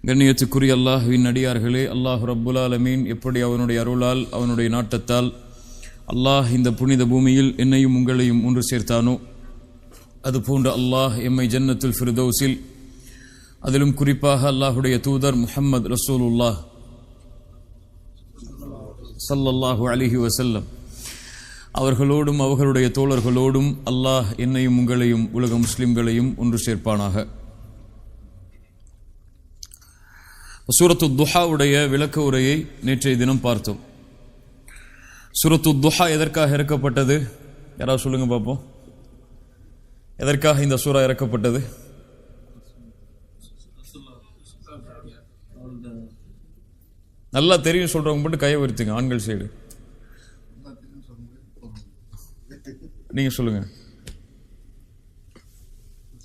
கண்ணியத்துக்குரிய அல்லாஹ்வின் அடியார்களே, அல்லாஹ் ரப்புல் ஆலமீன் எப்படி அவனுடைய அருளால் அவனுடைய நாட்டத்தால் அல்லாஹ் இந்த புனித பூமியில் என்னையும் உங்களையும் ஒன்று சேர்த்தானோ, அதுபோன்று அல்லாஹ் எம்மை ஜன்னத்துல் ஃபிர்தௌஸில், அதிலும் குறிப்பாக அல்லாஹுடைய தூதர் முஹம்மது ரசூலுல்லாஹ் ஸல்லல்லாஹு அலைஹி வஸல்லம் அவர்களோடும் அவர்களுடைய தோழர்களோடும் அல்லாஹ் என்னையும் உங்களையும் உலக முஸ்லிம்களையும் ஒன்று சேர்ப்பானாக. சூரத்து துஹாவுடைய விளக்க உரையை நேற்றைய தினம் பார்த்தோம். சூரத்து துஹா எதற்காக இறக்கப்பட்டது? யாராவது சொல்லுங்க பார்ப்போம். எதற்காக இந்த சூரா இறக்கப்பட்டது? நல்லா தெரியும் சொல்றவங்க மட்டும் கையை உயர்த்துங்க. ஆண்கள் சைடு நீங்க சொல்லுங்க.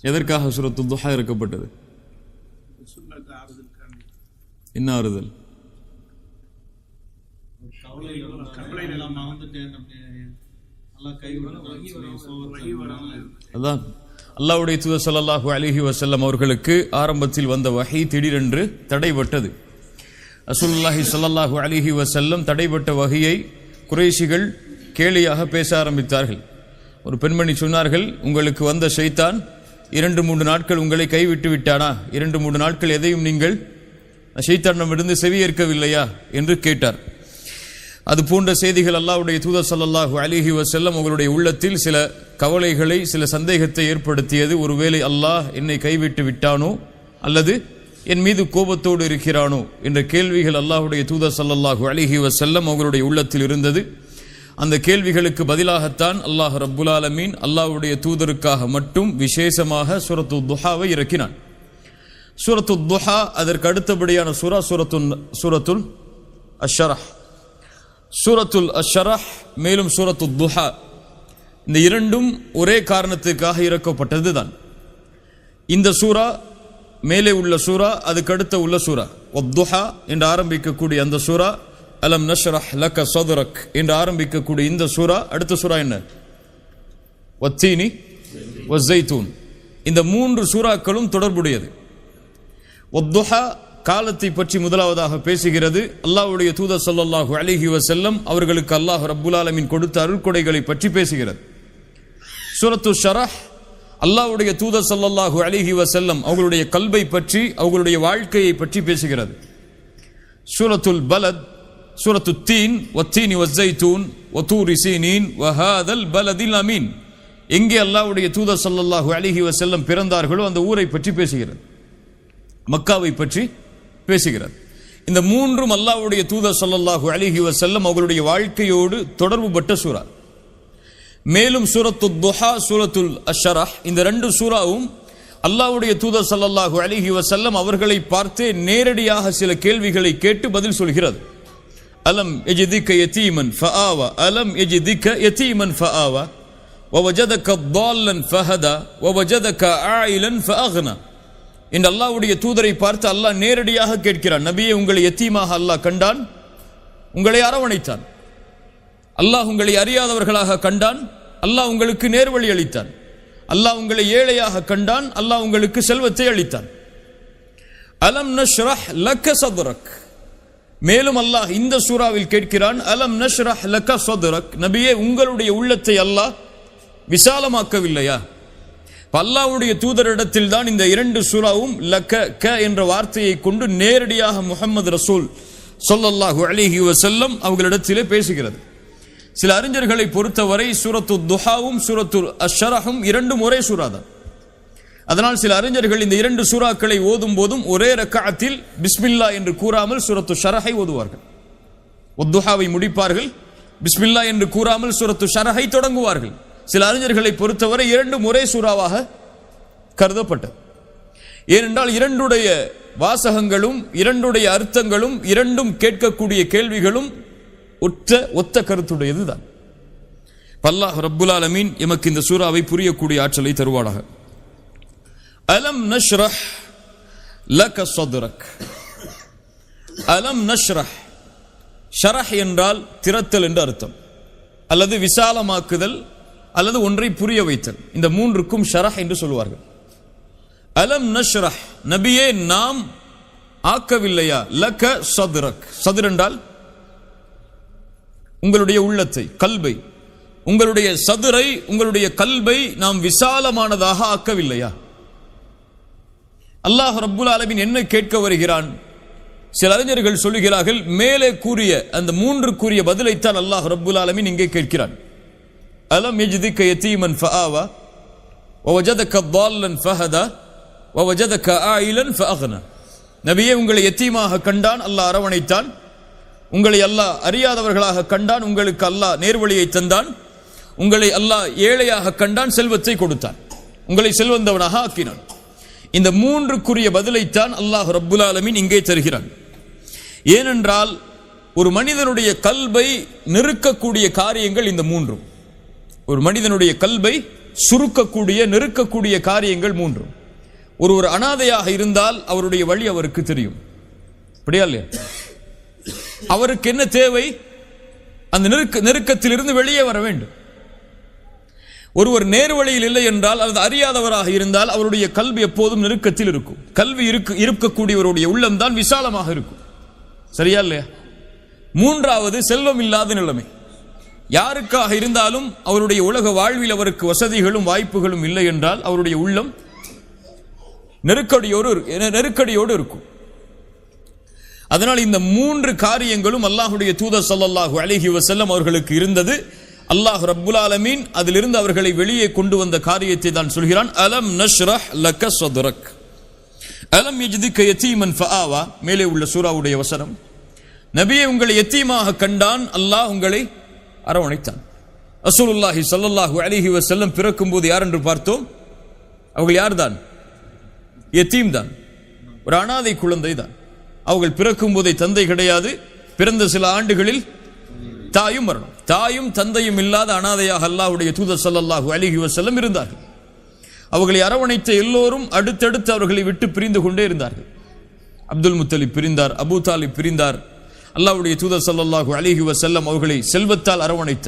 எதற்காக சூரத்து துஹா இறக்கப்பட்டது? என்ன ஆறுதல்? அதான் அல்லாஹ்வுடைய தூதர் ஸல்லல்லாஹு அலைஹி வஸல்லம் அவர்களுக்கு ஆரம்பத்தில் வந்த வஹி திடீரென்று தடைபட்டது. ரசூலுல்லாஹி ஸல்லல்லாஹு அலைஹி வஸல்லம் தடைபட்ட வஹியை குறைஷிகள் கேலியாக பேச ஆரம்பித்தார்கள். ஒரு பெண்மணி சொன்னார்கள், உங்களுக்கு வந்த ஷைத்தான் 2-3 நாட்கள் உங்களை கைவிட்டு விட்டானா? 2-3 நாட்கள் எதையும் நீங்கள் ஷைத்தானிடமிருந்து செவியேற்கவில்லையா என்று கேட்டார். அது போன்ற செய்திகள் அல்லாஹ்வுடைய தூதர் ஸல்லல்லாஹு அலைஹி வஸல்லம் அவர்களுடைய உள்ளத்தில் சில கவலைகளை, சில சந்தேகத்தை ஏற்படுத்தியது. ஒருவேளை அல்லாஹ் என்னை கைவிட்டு விட்டானோ அல்லது என் மீது கோபத்தோடு இருக்கிறானோ என்ற கேள்விகள் அல்லாஹ்வுடைய தூதர் ஸல்லல்லாஹு அலைஹி வஸல்லம் அவர்களுடைய உள்ளத்தில் இருந்தது. அந்த கேள்விகளுக்கு பதிலாகத்தான் அல்லாஹ் ரப்புல் ஆலமீன் அல்லாஹ்வுடைய தூதருக்காக மட்டும் விசேஷமாக சூரத்து துஹாவை இறக்கினான். சூரத்து துஹா அதற்கு அடுத்தபடியான சூரா சூரத்துல் அஷ்ஷரஹ். சூரத்துல் அஷ்ஷரஹ் மேலும் சூரத்து துஹா, இந்த இரண்டும் ஒரே காரணத்துக்காக இறக்கப்பட்டது தான். இந்த சூரா மேலே உள்ள சூரா, அதுக்கு அடுத்த உள்ள சூரா வத்துஹா என்று ஆரம்பிக்கக்கூடிய அந்த சூரா, அலம் நஷ்ரஹ் லக சத்ரக் என்று ஆரம்பிக்கக்கூடிய இந்த சூரா, அடுத்த சூரா என்ன? வத்தீனி வஸ்ஸைத்தூன். இந்த 3 சூறாக்களும் தொடர்புடையது. வத்துஹா காலத்தை பற்றி முதலாவதாக பேசுகிறது. அல்லாஹ்வுடைய தூதர் ஸல்லல்லாஹு அலைஹி வஸல்லம் அவர்களுக்கு அல்லாஹ் ரப்புல் ஆலமீன் கொடுத்த அருள்கொடைகளை பற்றி பேசுகிறது. சூரத்து ஷரஹ் அல்லாஹ்வுடைய தூதர் ஸல்லல்லாஹு அலைஹி வஸல்லம் அவர்களுடைய கல்பை பற்றி, அவர்களுடைய வாழ்க்கையை பற்றி பேசுகிறது. சூரத்துல் பலத், சூரத்து தீன், வத்தீனி வஸ்ஸைத்தூன் வதூரி சீனீன் வஹாதல் பலதில் அமீன், எங்கே அல்லாஹ்வுடைய தூதர் ஸல்லல்லாஹு அலைஹி வஸல்லம் பிறந்தார்களோ அந்த ஊரை பற்றி பேசுகிறது, மக்காவை பற்றி பேசுகிறது. இந்த 3ம் அல்லாஹ்வுடைய தூதர் ஸல்லல்லாஹு அலைஹி வஸல்லம் அவர்களுடைய வாழ்க்கையோடு தொடர்புபட்ட சூரா. மேலும் சூரத்து துஹா, சூரத்துல் அஷ்ஷரஹ், இந்த 2 சூறாவும் அல்லாஹ்வுடைய தூதர் ஸல்லல்லாஹு அலைஹி வஸல்லம் அவர்களை பார்த்தே நேரடியாக சில கேள்விகளை கேட்டு பதில் சொல்கிறது. அலம் யஜிதிக யதீமன் ஃபஆவா, அலம் யஜிதிக யதீமன் ஃபஆவா வவஜதக ضالன் ஃபஹதா வவஜதக ஆயிலன் ஃபஅக்னா என்று அல்லாஹ்வுடைய தூதரை பார்த்து அல்லாஹ் நேரடியாக கேட்கிறான். நபியே, உங்களை யத்தீமாக அல்லாஹ் கண்டான், உங்களை அரவணைத்தான். அல்லாஹ் உங்களை அறியாதவர்களாக கண்டான், அல்லாஹ் உங்களுக்கு நேர்வழி அளித்தான். அல்லாஹ் உங்களை ஏழையாக கண்டான், அல்லாஹ் உங்களுக்கு செல்வத்தை அளித்தான். அலம் நஷ்ரஹ் லக சத்ரக். மேலும் அல்லாஹ் இந்த சூறாவில் கேட்கிறான், அலம் நஷ்ரஹ் லக சத்ரக், நபியே உங்களுடைய உள்ளத்தை அல்லாஹ் விசாலமாக்கவில்லையா? அல்லாஹ்வுடைய தூதரிடத்தில் தான் இந்த 2 சூறாவும் லக க என்ற வார்த்தையை கொண்டு நேரடியாக முஹம்மது ரசூல் ஸல்லல்லாஹு அலைஹி வஸல்லம் அவர்களிடத்திலே பேசுகிறது. சில அறிஞர்களை பொறுத்தவரை சூரத்து துஹாவும் சூரத்துல் அஷ்ஷரஹும் 2ம் ஒரே சூரா தான். அதனால் சில அறிஞர்கள் இந்த 2 சூறாக்களை ஓதும் போதும் ஒரே ரக்அத்தில் பிஸ்மில்லா என்று கூறாமல் சூரத்து ஷரஹை ஓதுவார்கள். துஹாவை முடிப்பார்கள், பிஸ்மில்லா என்று கூறாமல் சூரத்து ஷரஹை தொடங்குவார்கள். சில அறிஞர்களை பொறுத்தவரை 2ம் ஒரே சூறாவாக கருதப்பட்டது. ஏனென்றால் 2டைய வாசகங்களும் 2டைய அர்த்தங்களும் 2ம் கேட்கக்கூடிய கேள்விகளும் ஒத்த கருத்துடையது தான். அல்லாஹ் ரப்புல் ஆலமீன் எமக்கு இந்த சூறாவை புரியக்கூடிய ஆற்றலை தருவானாக. அலம் நஷ்ரஹ் லக சத்ரக். அலம் நஷ்ரஹ், ஷரஹ் என்றால் திறத்தல் என்று அர்த்தம், அல்லது விசாலமாக்குதல், அல்லது ஒன்றை புரிய வைத்தல். இந்த 3க்கும் ஷரஹ் என்று சொல்வார்கள். அலம் நஷ்ரஹ், நபியே நாம் ஆக்கவில்லையா? லக சதுரக், சதுர் என்றால் உங்களுடைய உள்ளத்தை, கல்பை, உங்களுடைய சதுரை, உங்களுடைய கல்பை நாம் விசாலமானதாக ஆக்கவில்லையா? அல்லாஹ் ரப்புல் ஆலமீன் என்ன கேட்க வருகிறான்? சில அறிஞர்கள் சொல்லுகிறார்கள், மேலே கூறிய அந்த 3 கூறிய பதிலைத்தான் அல்லாஹ் ரப்புல் ஆலமீன் இங்கே கேட்கிறான். அலம் யஜ்திக யதீமன் ஃபஆவா வவஜதக ضالًا ஃபஹதா வவஜதக ஆயிலன் ஃபஅக்னா. நபியே, உங்களை யத்தீமாக கண்டான், அல்லாஹ் அரவணைத்தான். உங்களை அல்லாஹ் அறியாதவர்களாக கண்டான், உங்களுக்கு அல்லாஹ் நேர்வழியை தந்தான். உங்களை அல்லாஹ் ஏழையாக கண்டான், செல்வத்தை கொடுத்தான், உங்களை செல்வந்தவனாக ஆக்கினான். இந்த 3க்குரிய பதிலைத்தான் அல்லாஹ் ரப்புல் ஆலமீன் இங்கே தருகிறான். ஏனென்றால் ஒரு மனிதனுடைய கல்பை நெருக்கக்கூடிய காரியங்கள் இந்த 3. ஒரு மனிதனுடைய கல்பை சுருக்கக்கூடிய, நெருக்கக்கூடிய காரியங்கள் 3. ஒரு அனாதையாக இருந்தால் அவருடைய வழி அவருக்கு தெரியும், அப்படியா இல்லையா? அவருக்கு என்ன தேவை? அந்த நெருக்கத்திலிருந்து வெளியே வர வேண்டும். ஒருவர் நேர்வழியில் இல்லை என்றால், அல்லது அறியாதவராக இருந்தால், அவருடைய கல்வி எப்போதும் நெருக்கத்தில் இருக்கும். கல்வி இருக்கக்கூடியவருடைய உள்ளம்தான் விசாலமாக இருக்கும், சரியா இல்லையா? 3வது செல்வம் இல்லாத நிலைமை. யாருக்காக இருந்தாலும் அவருடைய உலக வாழ்வில் அவருக்கு வசதிகளும் வாய்ப்புகளும் இல்லை என்றால் அவருடைய உள்ளம் நெருக்கடியோடு இருக்கும். அதனால் இந்த 3 காரியங்களும் அல்லாஹ்வுடைய தூதர் ஸல்லல்லாஹு அலைஹி வஸல்லம் அவர்களுக்கு இருந்தது. அல்லாஹ் ரப்புல் ஆலமீன் அதிலிருந்து அவர்களை வெளியே கொண்டு வந்த காரியத்தை தான் சொல்கிறான். அலம் நஷ்ரஹ் லக ஸத்ரக் அலம் யஜ்திக யதீமன் ஃபஆவா. மேலே உள்ள சூராவுடைய வசனம். நபியே, உங்களை யத்தீமாக கண்டான், அல்லாஹ் உங்களை அரவணைத்தான். ரசூலுல்லாஹி ஸல்லல்லாஹு அலைஹி வஸல்லம் பிறக்கும் போது யார் என்று பார்த்தோம்? அவர்கள் யார்தான்? யத்தீம் தான், ஒரு அனாதை குழந்தை தான். அவர்கள் பிறக்கும் போதே தந்தை கிடையாது. பிறந்த சில ஆண்டுகளில் தாயும் மரணம். தாயும் தந்தையும் இல்லாத அனாதையாக அல்லாஹ்வுடைய தூதர் ஸல்லல்லாஹு அலைஹி வஸல்லம் இருந்தார்கள். அவர்களை அரவணைத்த எல்லோரும் அடுத்தடுத்து அவர்களை விட்டு பிரிந்து கொண்டே இருந்தார்கள். அப்துல் முத்தலிப் பிரிந்தார், அபூ தாலிப் பிரிந்தார். அல்லாஹ்வுடைய தூதர் ஸல்லல்லாஹு அலைஹி வஸல்லம் அவர்களை செல்வத்தால் அரவணைத்த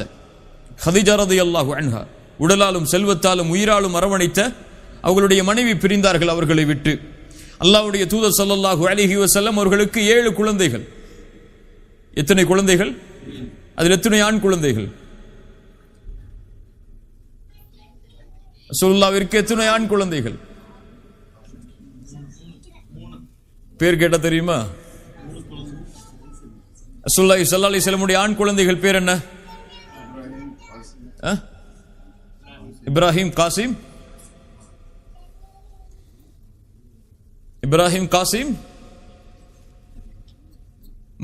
ஹதீஜா ரலியல்லாஹு அன்ஹா, உடலாலும் செல்வத்தாலும் உயிராலும் அரவணைத்த அவர்களுடைய மனைவி பிரிந்தார்கள் அவர்களை விட்டு. அல்லாஹ்வுடைய தூதர் ஸல்லல்லாஹு அலைஹி வஸல்லம் அவர்களுக்கு 7 குழந்தைகள். எத்தனை குழந்தைகள்? அதில் எத்தனை ஆண் குழந்தைகள்? ரசூலுல்லாஹ்விற்கு எத்தனை ஆண் குழந்தைகள்? பேர் கேட்ட தெரியுமா? ரசூலுல்லாஹி ஸல்லல்லாஹு அலைஹி வஸல்லம் ஆண் குழந்தைகள் பேர் என்ன? இப்ராஹிம், காசிம், இப்ராஹிம், காசிம்.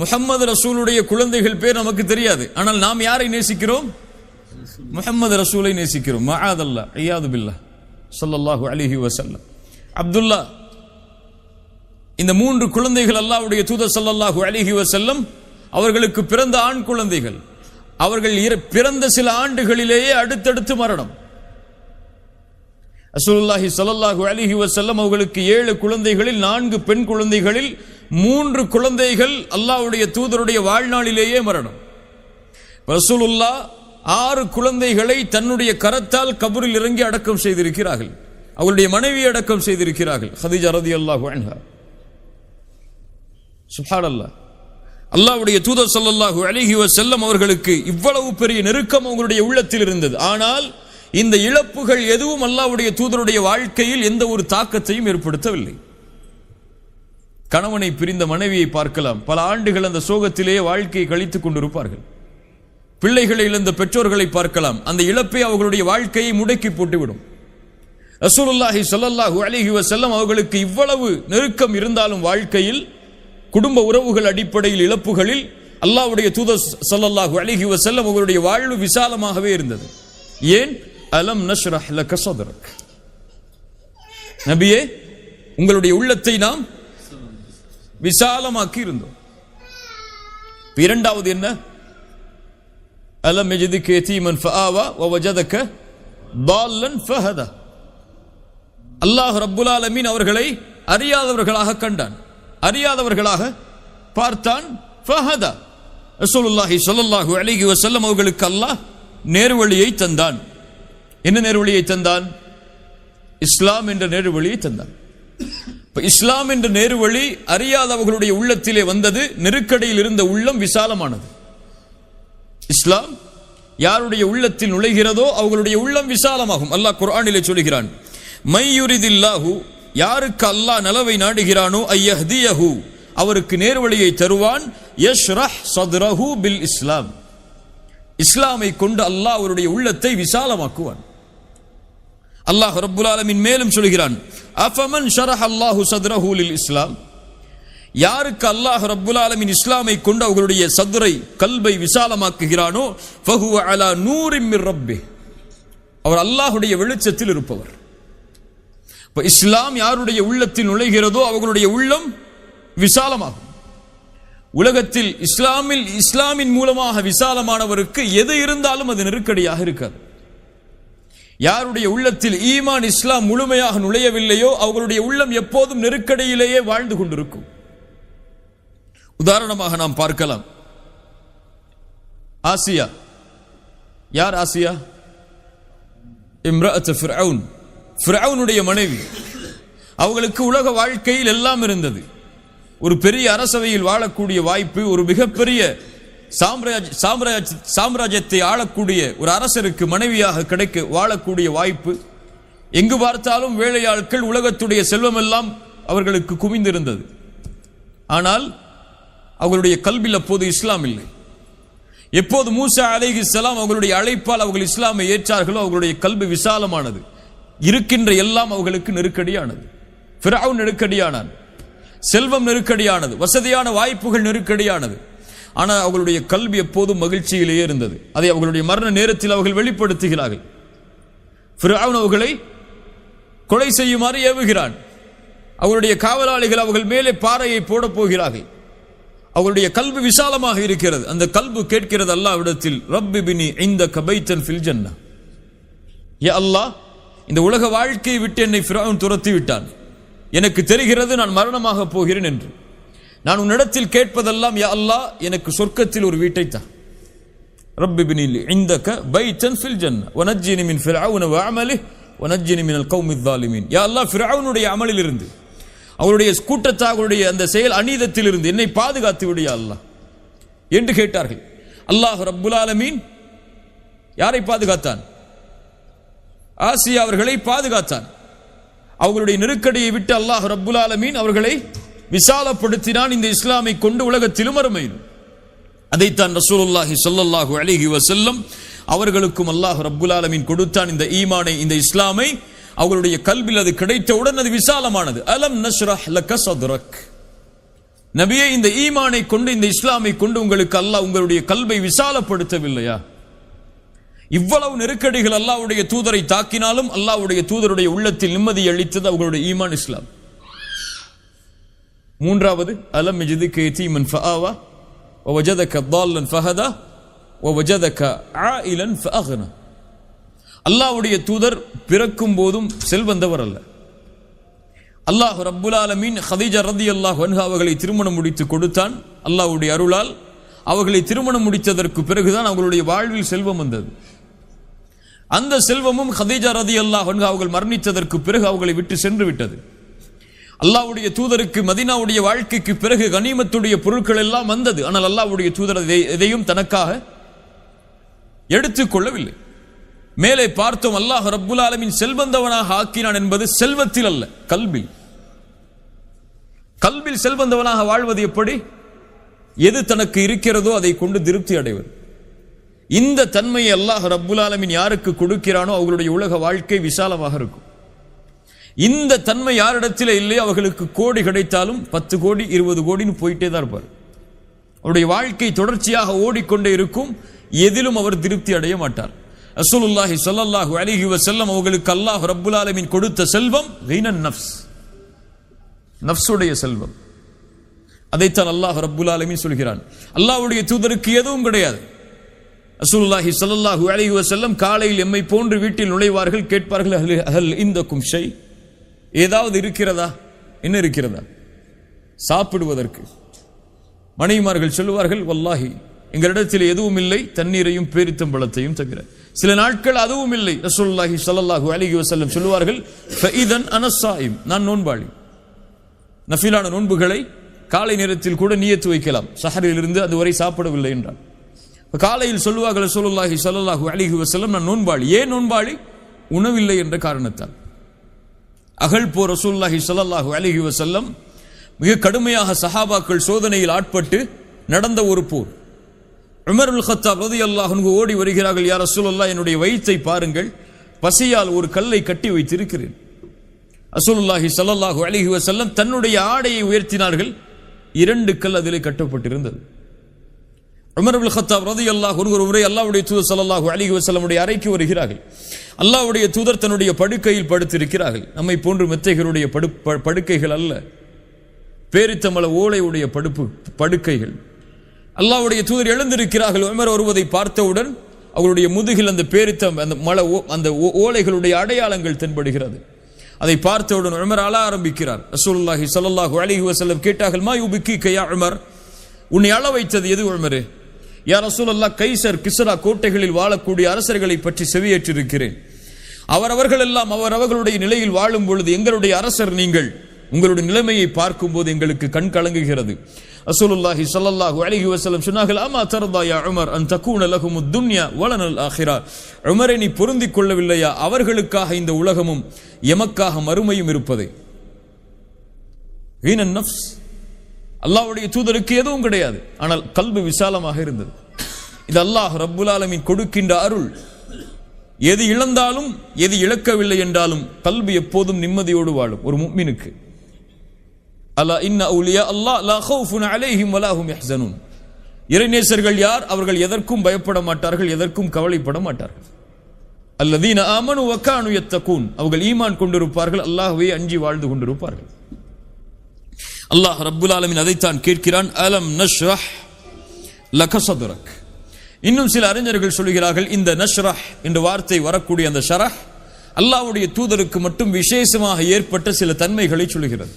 முஹம்மது ரசூலுடைய குழந்தைகள் பேர் நமக்கு தெரியாது. ஆனால் நாம் யாரை நேசிக்கிறோம்? முஹம்மது ரசூலை நேசிக்கிறோம். மஆதல்லாஹ், இயாது பில்லாஹ் ஸல்லல்லாஹு அலைஹி வஸல்லம். அப்துல்லா. இந்த 3 குழந்தைகள் அல்லாஹ்வுடைய தூதர் ஸல்லல்லாஹு அலைஹி வஸல்லம் அவர்களுக்கு பிறந்த ஆண் குழந்தைகள். அவர்கள் பிறந்த சில ஆண்டுகளிலேயே அடுத்தடுத்து மரணம். ரசூலுல்லாஹி ஸல்லல்லாஹு அலைஹி வஸல்லம் அவர்களுக்கு 7 குழந்தைகளில் 4 பெண் குழந்தைகளில் 3 குழந்தைகள் அல்லாஹ்வுடைய தூதருடைய வாழ்நாளிலேயே மரணம். ரசூலுல்லாஹ் 6 குழந்தைகளை தன்னுடைய கரத்தால் கபரில் இறங்கி அடக்கம் செய்திருக்கிறார்கள். அவருடைய மனைவி அடக்கம் செய்திருக்கிறார்கள், ஹதீஜா ரலியல்லாஹு அன்ஹா. சுப்ஹானல்லாஹ். அல்லாஹ்வுடைய தூதர் ஸல்லல்லாஹு அலைஹி வஸல்லம் அவர்களுக்கு இவ்வளவு பெரிய நெருக்கம் அவங்களுடைய உள்ளத்தில் இருந்தது. ஆனால் இந்த இழப்புகள் எதுவும் அல்லாஹ்வுடைய தூதருடைய வாழ்க்கையில் எந்த ஒரு தாக்கத்தையும் ஏற்படுத்தவில்லை. கணவனை பிரிந்த மனைவியை பார்க்கலாம், பல ஆண்டுகள் அந்த சோகத்திலேயே வாழ்க்கையை கழித்துக் கொண்டிருப்பார்கள். பிள்ளைகளை இழந்த பெற்றோர்களை பார்க்கலாம், அந்த இழப்பை அவர்களுடைய வாழ்க்கையை முடக்கி போட்டுவிடும். ரசூலுல்லாஹி ஸல்லல்லாஹு அலைஹி வஸல்லம் அவர்களுக்கு இவ்வளவு நெருக்கம் இருந்தாலும் வாழ்க்கையில் குடும்ப உறவுகள் அடிப்படையில் இழப்புகளில் அல்லாஹ்வுடைய தூதர் ஸல்லல்லாஹு அலைஹி வஸல்லம் அவர்களுடைய வாழ்வு விசாலமாகவே இருந்தது. ஏன்? அலம் நஷ்ரஹ் லக ஸத்ரக். நபியே, உங்களுடைய உள்ளத்தை நாம் விசாலமாக்கி இருந்தோம். இரண்டாவது என்ன? அலம் யஜ்திக யதீமன் ஃபஆவா வவஜதக ضالًا ஃபஹதா. அல்லாஹ் ரப்புல் ஆலமீன் அவர்களை அறியாதவர்களாக கண்டான், அறியாதவர்களாக பார்த்தான். ஃபஹதா. ரசூலுல்லாஹி ஸல்லல்லாஹு அலைஹி வஸல்லம் அவர்களுக்கு அல்லாஹ் நேர்வழியை தந்தான். என்ன நேர்வழியை தந்தான்? இஸ்லாம் என்ற நேர்வழியை தந்தான். இப்ப இஸ்லாம் என்ற நேர்வழி அறியாதவர்களுடைய உள்ளத்திலே வந்தது, நெருக்கடியில் இருந்த உள்ளம் விசாலமானது. இஸ்லாம் யாருடைய உள்ளத்தில் நுழைகிறதோ அவர்களுடைய உள்ளம் விசாலமாகும். அல்லாஹ் குர்ஆனிலே சொல்கிறான், மையுரிதில்லாஹு, யாருக்கு அல்லாஹ் நலவை நாடுகிறானோ, ஐயஹ்தியஹு, அவருக்கு நேர்வழியை தருவான், யஷ்ரஹ் ஸத்ரஹு பில் இஸ்லாம், இஸ்லாமை கொண்டு அல்லாஹ் அவருடைய உள்ளத்தை விசாலமாக்குவான். அல்லாஹ் ரப்புல் ஆலமீன் மேலும் சொல்கிறான், அஃபமன் ஷரஹ அல்லாஹு ஸத்ரஹு லில் இஸ்லாம், யாருக்கு அல்லாஹ் ரப்புல் ஆலமீன் இஸ்லாமை கொண்டு அவர்களுடைய சத்ரை கல்பை விசாலமாக்குகிறானோ, ஃபஹுவ அலா நூரின் மிர் ரப்பிஹ், அவர் அல்லாஹ்வுடைய வெளிச்சத்தில் இருப்பவர். இப்ப இஸ்லாம் யாருடைய உள்ளத்தில் நுழைகிறதோ அவர்களுடைய உள்ளம் விசாலமாகும். உலகத்தில் இஸ்லாமின் மூலமாக விசாலமானவருக்கு எது இருந்தாலும் அது நெருக்கடியாக இருக்காது. யாருடைய உள்ளத்தில் ஈமான் இஸ்லாம் முழுமையாக நுழையவில்லையோ அவர்களுடைய உள்ளம் எப்போதும் நெருக்கடியிலேயே வாழ்ந்து கொண்டிருக்கும். உதாரணமாக நாம் பார்க்கலாம், ஆசியா. யார் ஆசியா? இம்ரஅத் ஃபிர்அவுன், ஃபிர்அவுனுடைய மனைவி. அவர்களுக்கு உலக வாழ்க்கையில் எல்லாம் இருந்தது. ஒரு பெரிய அரசவையில் வாழக்கூடிய வாய்ப்பு, ஒரு மிகப்பெரிய சாம்ராஜ்யத்தை ஆளக்கூடிய ஒரு அரசருக்கு மனைவியாக கிடைக்க வாழக்கூடிய வாய்ப்பு. எங்கு பார்த்தாலும் வேலையாட்கள், உலகத்துடைய செல்வமெல்லாம் அவர்களுக்கு குவிந்திருந்தது. ஆனால் அவர்களுடைய கல்பில் அப்போது இஸ்லாம் இல்லை. எப்போது மூசா அலைஹிஸ்ஸலாம் அவர்களுடைய அழைப்பால் அவர்கள் இஸ்லாமை ஏற்றார்களோ அவர்களுடைய கல்வி விசாலமானது. இருக்கின்ற எல்லாம் அவர்களுக்கு நெருக்கடியானது. ஃபிர்அவுன் நெருக்கடியானான், செல்வம் நெருக்கடியானது, வசதியான வாய்ப்புகள் நெருக்கடியானது. ஆனால் அவர்களுடைய கல்வி எப்போதும் மகிழ்ச்சியிலேயே இருந்தது. அதை அவர்களுடைய மரண நேரத்தில் அவர்கள் வெளிப்படுத்துகிறார்கள். ஃபிர்அவுன் அவர்களை கொலை செய்யுமாறு ஏவுகிறான். அவர்களுடைய காவலாளிகள் அவர்கள் மேலே பாறையை போட போகிறார்கள். அவர்களுடைய கல்வி விசாலமாக இருக்கிறது. அந்த கல்வி கேட்கிறது அல்லாஹ்விடத்தில், ரப்பி பினி இந்தக பைத்தன் ஃபில் ஜன்னah, யா அல்லாஹ், இந்த உலக வாழ்க்கையை விட்டு என்னை ஃபிர்அவுன் துரத்தி விட்டான், எனக்கு தெரிகிறது நான் மரணமாக போகிறேன் என்று. நான் உன்னிடத்தில் கேட்பதெல்லாம், யா அல்லாஹ், எனக்கு சொர்க்கத்தில் ஒரு வீட்டை தா. ரப்பி பினி இந்தக பைத்தன் ஃபில் ஜன்னah வனஜ்ஜினி மின் ஃபிர்அவுன வஅமலிஹி வனஜ்ஜினி மினல் கௌமில் ஸாலிமீன். யா அல்லாஹ், ஃபிர்அவுனுடைய அமலில் இருந்து, அவருடைய கூட்டத்தார்களுடைய அந்த செயல் அநீதத்தில் இருந்து என்னை பாதுகாத்து விடு யா அல்லாஹ் என்று கேட்டார்கள். அல்லாஹ் ரப்புல் ஆலமீன் யாரை பாதுகாத்தான்? ஆசியா அவர்களை பாதுகாத்தான். அவர்களுடைய நெருக்கடியை விட்டு அல்லாஹ் ரப்புல் ஆலமீன் அவர்களை விசாலப்படுத்தினான். இந்த இஸ்லாமை கொண்டு உலகத்திலும் மறுமையிலும். அதைத்தான் ரசூலுல்லாஹி ஸல்லல்லாஹு அலைஹி வஸல்லம் அவர்களுக்கும் அல்லாஹ் ரப்புல் ஆலமீன் கொடுத்தான். இந்த ஈமானை, இந்த இஸ்லாமை அவர்களுடைய கல்பில் அது கிடைத்தவுடன் அது விசாலமானது. அலம் நஷ்ரஹ் லக ஸத்ரக், நபியே, இந்த ஈமானை கொண்டு, இந்த இஸ்லாமை கொண்டு உங்களுக்கு அல்லாஹ் உங்களுடைய கல்பை விசாலப்படுத்தவில்லையா? இவ்வளவு நெருக்கடிகள் அல்லாஹ்வுடைய தூதரை தாக்கினாலும் அல்லாஹ்வுடைய தூதருடைய உள்ளத்தில் நிம்மதி அளித்தது அவர்களுடைய ஈமான், இஸ்லாம். மூன்றாவது, அலம் யஜிதுக யதீமன் ஃபஆவா வவஜதக ضالًا ஃபஹதா வவஜதக ஆயிலன் ஃபஅக்னா. அல்லாஹ்வுடைய தூதர் பிறக்கும் போதும் செல்வந்தவர் அல்ல. அல்லாஹ் ரப்புல் ஆலமீன் ஹதீஜா ரலியல்லாஹு அன்ஹா அவர்களை திருமணம் முடித்து கொடுத்தான். அல்லாஹ்வுடைய அருளால் அவர்களை திருமணம் முடித்ததற்கு பிறகுதான் அவர்களுடைய வாழ்வில் செல்வம் வந்தது. அந்த செல்வமும் ஹதீஜா ரலியல்லாஹு அன்ஹா அவர்கள் மரணித்ததற்கு பிறகு அவர்களை விட்டு சென்று விட்டது. அல்லாஹ்வுடைய தூதருக்கு மதீனாவுடைய வாழ்க்கைக்கு பிறகு கனிமத்துடைய பொருட்கள் எல்லாம் வந்தது. ஆனால் அல்லாஹ்வுடைய தூதர் எதையும் தனக்காக எடுத்துக்கொள்ளவில்லை. மேலே பார்த்தோம், அல்லாஹ் ரப்புல் ஆலமீன் செல்வந்தவனாக ஆக்கினான் என்பது செல்வத்தில் அல்ல, கல்பில். கல்பில் செல்வந்தவனாக வாழ்வது எப்படி? எது தனக்கு இருக்கிறதோ அதை கொண்டு திருப்தி அடைவது. இந்த தன்மையை அல்லாஹ் ரப்புல் ஆலமீன் யாருக்கு கொடுக்கிறானோ அவர்களுடைய உலக வாழ்க்கை விசாலமாக இருக்கும். இந்த தன்மை யாரிடத்தில் இல்லையோ அவர்களுக்கு கோடி கிடைத்தாலும் 10 கோடி 20 கோடின்னு போயிட்டே தான் இருப்பார். அவருடைய வாழ்க்கை தொடர்ச்சியாக ஓடிக்கொண்டே இருக்கும். எதிலும் அவர் திருப்தி அடைய மாட்டார். ரசூலுல்லாஹி ஸல்லல்லாஹு அலைஹி வஸல்லம் அவர்களுக்கு அல்லாஹ் ரப்புல் ஆலமீன் கொடுத்த செல்வம் கீனன் நஃப்ஸ், நஃப்ஸுடைய செல்வம். அதைத்தான் அல்லாஹ் ரப்புல் ஆலமீன் சொல்கிறான். அல்லாஹ்வுடைய தூதருக்கு எதுவும் கிடையாது. ரசூலுல்லாஹி ஸல்லல்லாஹு அலைஹி வஸல்லம் காலையில் எம்மை போன்று வீட்டில் நுழைவார்கள், கேட்பார்கள், ஹல் இந்தக்கும் ஷை, ஏதாவது இருக்கிறதா? என்ன இருக்கிறதா? சாப்பிடுவதற்கு. மனைவிமார்கள் சொல்லுவார்கள், வல்லாஹி எங்களிடத்தில் எதுவும் இல்லை, தண்ணீரையும் பேரித்தம்பழத்தையும் தவிர. சில நாட்கள் அதுவும் இல்லை. ரசூலுல்லாஹி ஸல்லல்லாஹு அலைஹி வஸல்லம் சொல்லுவார்கள், ஃபஇதன் அன ஸாயிம், நான் நோன்பாளி. நஃபிலான நோன்புகளை காலை நேரத்தில் கூட நியத்து வைக்கலாம், சஹரிலிருந்து அதுவரை சாப்பிடவில்லை என்றால். காலையில் சொல்லுவார்கள் ரசூலுல்லாஹி ஸல்லல்லாஹு அலைஹி வஸல்லம், நான் நோன்பாளி. ஏன் நோன்பாளி? உணவில்லை என்ற காரணத்தால். அகல் போர் ரசூலுல்லாஹி ஸல்லல்லாஹு அலைஹி வஸல்லம் மிக கடுமையாக சஹாபாக்கள் சோதனையில் ஆட்பட்டு நடந்த ஒரு போர். உமர் இப்னு கத்தாப் ரலியல்லாஹு அன்ஹு ஓடி வருகிறார்கள், யா ரசூலுல்லாஹ், என்னுடைய வயிற்றை பாருங்கள், பசியால் ஒரு கல்லை கட்டி வைத்திருக்கிறேன். ரசூலுல்லாஹி ஸல்லல்லாஹு அலைஹி வஸல்லம் தன்னுடைய ஆடையை உயர்த்தினார்கள், 2 கல் அதிலே கட்டப்பட்டிருந்தது. உமர் இப்னு கத்தாப் ரலியல்லாஹு அன்ஹு ஒரு முறை அல்லாஹ்வுடைய தூதர் ஸல்லல்லாஹு அலைஹி வஸல்லமுடைய அறைக்கு வருகிறார்கள். அல்லாஹ்வுடைய தூதர் தன்னுடைய படுக்கையில் படுத்திருக்கிறார்கள். நம்மை போன்று மெத்தைகளுடைய படுக்கைகள் அல்ல, பேரித்தமல ஓலையுடைய படுக்கைகள். அல்லாஹ்வுடைய தூதர் எழுந்திருக்கிறார்கள். உமர் வருவதை பார்த்தவுடன் அவருடைய முதுகில் அந்த அந்த ஓலைகளுடைய அடையாளங்கள் தென்படுகிறது. அதை பார்த்தவுடன் உமர் அழ ஆரம்பிக்கிறார். ரசூலுல்லாஹி ஸல்லல்லாஹு அலைஹி வஸல்லம் கேட்டார்கள், மா யுபிக்கிக யா உமர், உன்னை அழ வைத்தது எது உமரே? யா ரசூலல்லாஹ், கைசர் கிஸ்ரா கோட்டைகளில் வாழக்கூடிய அரசர்களை பற்றி செவியேற்றிருக்கிறேன். அவர்கள் எல்லாம் அவர்களுடைய நிலையில் வாழும் பொழுது எங்களுடைய அரசர் நீங்கள், உங்களுடைய நிலைமையை பார்க்கும் போது எங்களுக்கு கண் கலங்குகிறது. ரசூலுல்லாஹி ஸல்லல்லாஹு அலைஹி வஸல்லம் சொன்னார்கள், அமா தர்தா யா உமர் அன் தகூன லஹுமுத் துன்யா வலனல் ஆখিরা, உமரே, நீ பொருந்திக் கொள்ளவில்லையா அவர்களுக்காக இந்த உலகமும் எமக்காக மறுமையும் இருப்பதை? ஹீனன் நஃப்ஸ், அல்லாஹ்வுடைய தூதருக்கு எதுவும் கிடையாது, ஆனால் கல்பு விசாலமாக இருந்தது. இது அல்லாஹ் ரப்புல் ஆலமீன் கொடுக்கின்ற அருள். எது இழந்தாலும் எது இழக்கவில்லை என்றாலும் கல்பு எப்போதும் நிம்மதியோடு வாழும் ஒரு முஃமினுக்கு. அலா இன்ன அவுலியா அல்லாஹ் லா ஹவுஃபுன் அலைஹிம் வலா ஹும் யஹ்ஸனூன். இறைநேசர்கள் யார்? அவர்கள் எதற்கும் பயப்பட மாட்டார்கள், எதற்கும் கவலைப்பட மாட்டார்கள். அல்லதீன ஆமனு வ கானு யத்தகூன், அவர்கள் ஈமான் கொண்டிருப்பார்கள், அல்லாஹ்வை அஞ்சி வாழ்ந்து கொண்டிருப்பார்கள். அல்லாஹ் ரப்புல் ஆலமீன் அதைத்தான் கேட்கிறான், அலம் நஷ்ரஹ் லக ஸத்ரக். இன்னும் சில அறிஞர்கள் சொல்கிறார்கள், இந்த நஷ்ரஹ் என்ற வார்த்தை வரக்கூடிய அந்த ஷரஹ் அல்லாஹ்வுடைய தூதருக்கு மட்டும் விசேஷமாக ஏற்பட்ட சில தன்மைகளை சொல்கிறது.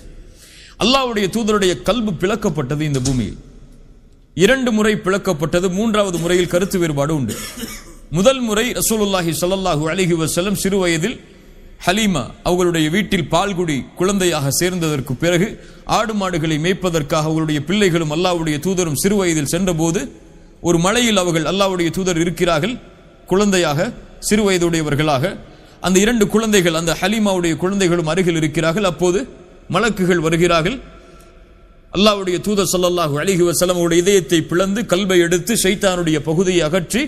அல்லாஹ்வுடைய தூதருடைய கல்பு பிளக்கப்பட்டது இந்த பூமியில். 2 முறை பிளக்கப்பட்டது. 3வது முறையில் கருத்து வேறுபாடு உண்டு. முதல் முறை ரசூலுல்லாஹி ஸல்லல்லாஹு அலைஹி வஸல்லம் சிறு வயதில் ஹலீமா அவர்களுடைய வீட்டில் பால்குடி குழந்தையாக சேர்ந்ததற்கு பிறகு ஆடு மாடுகளை மேய்ப்பதற்காக அவர்களுடைய பிள்ளைகளும் அல்லாஹ்வுடைய தூதரும் சிறு வயதில் சென்றபோது ஒரு மலையில் அவர்கள் அல்லாஹ்வுடைய தூதர் இருக்கிறார்கள், குழந்தையாக சிறு வயதுடையவர்களாக. அந்த 2 குழந்தைகள், அந்த ஹலீமாவுடைய குழந்தைகளும் அருகில் இருக்கிறார்கள். அப்போது மலக்குகள் வருகிறார்கள். அல்லாஹ்வுடைய தூதர் ஸல்லல்லாஹு அலைஹி வஸல்லம் அவருடைய இதயத்தை பிளந்து கல்பை எடுத்து ஷைத்தானுடைய பகுதியை அகற்றி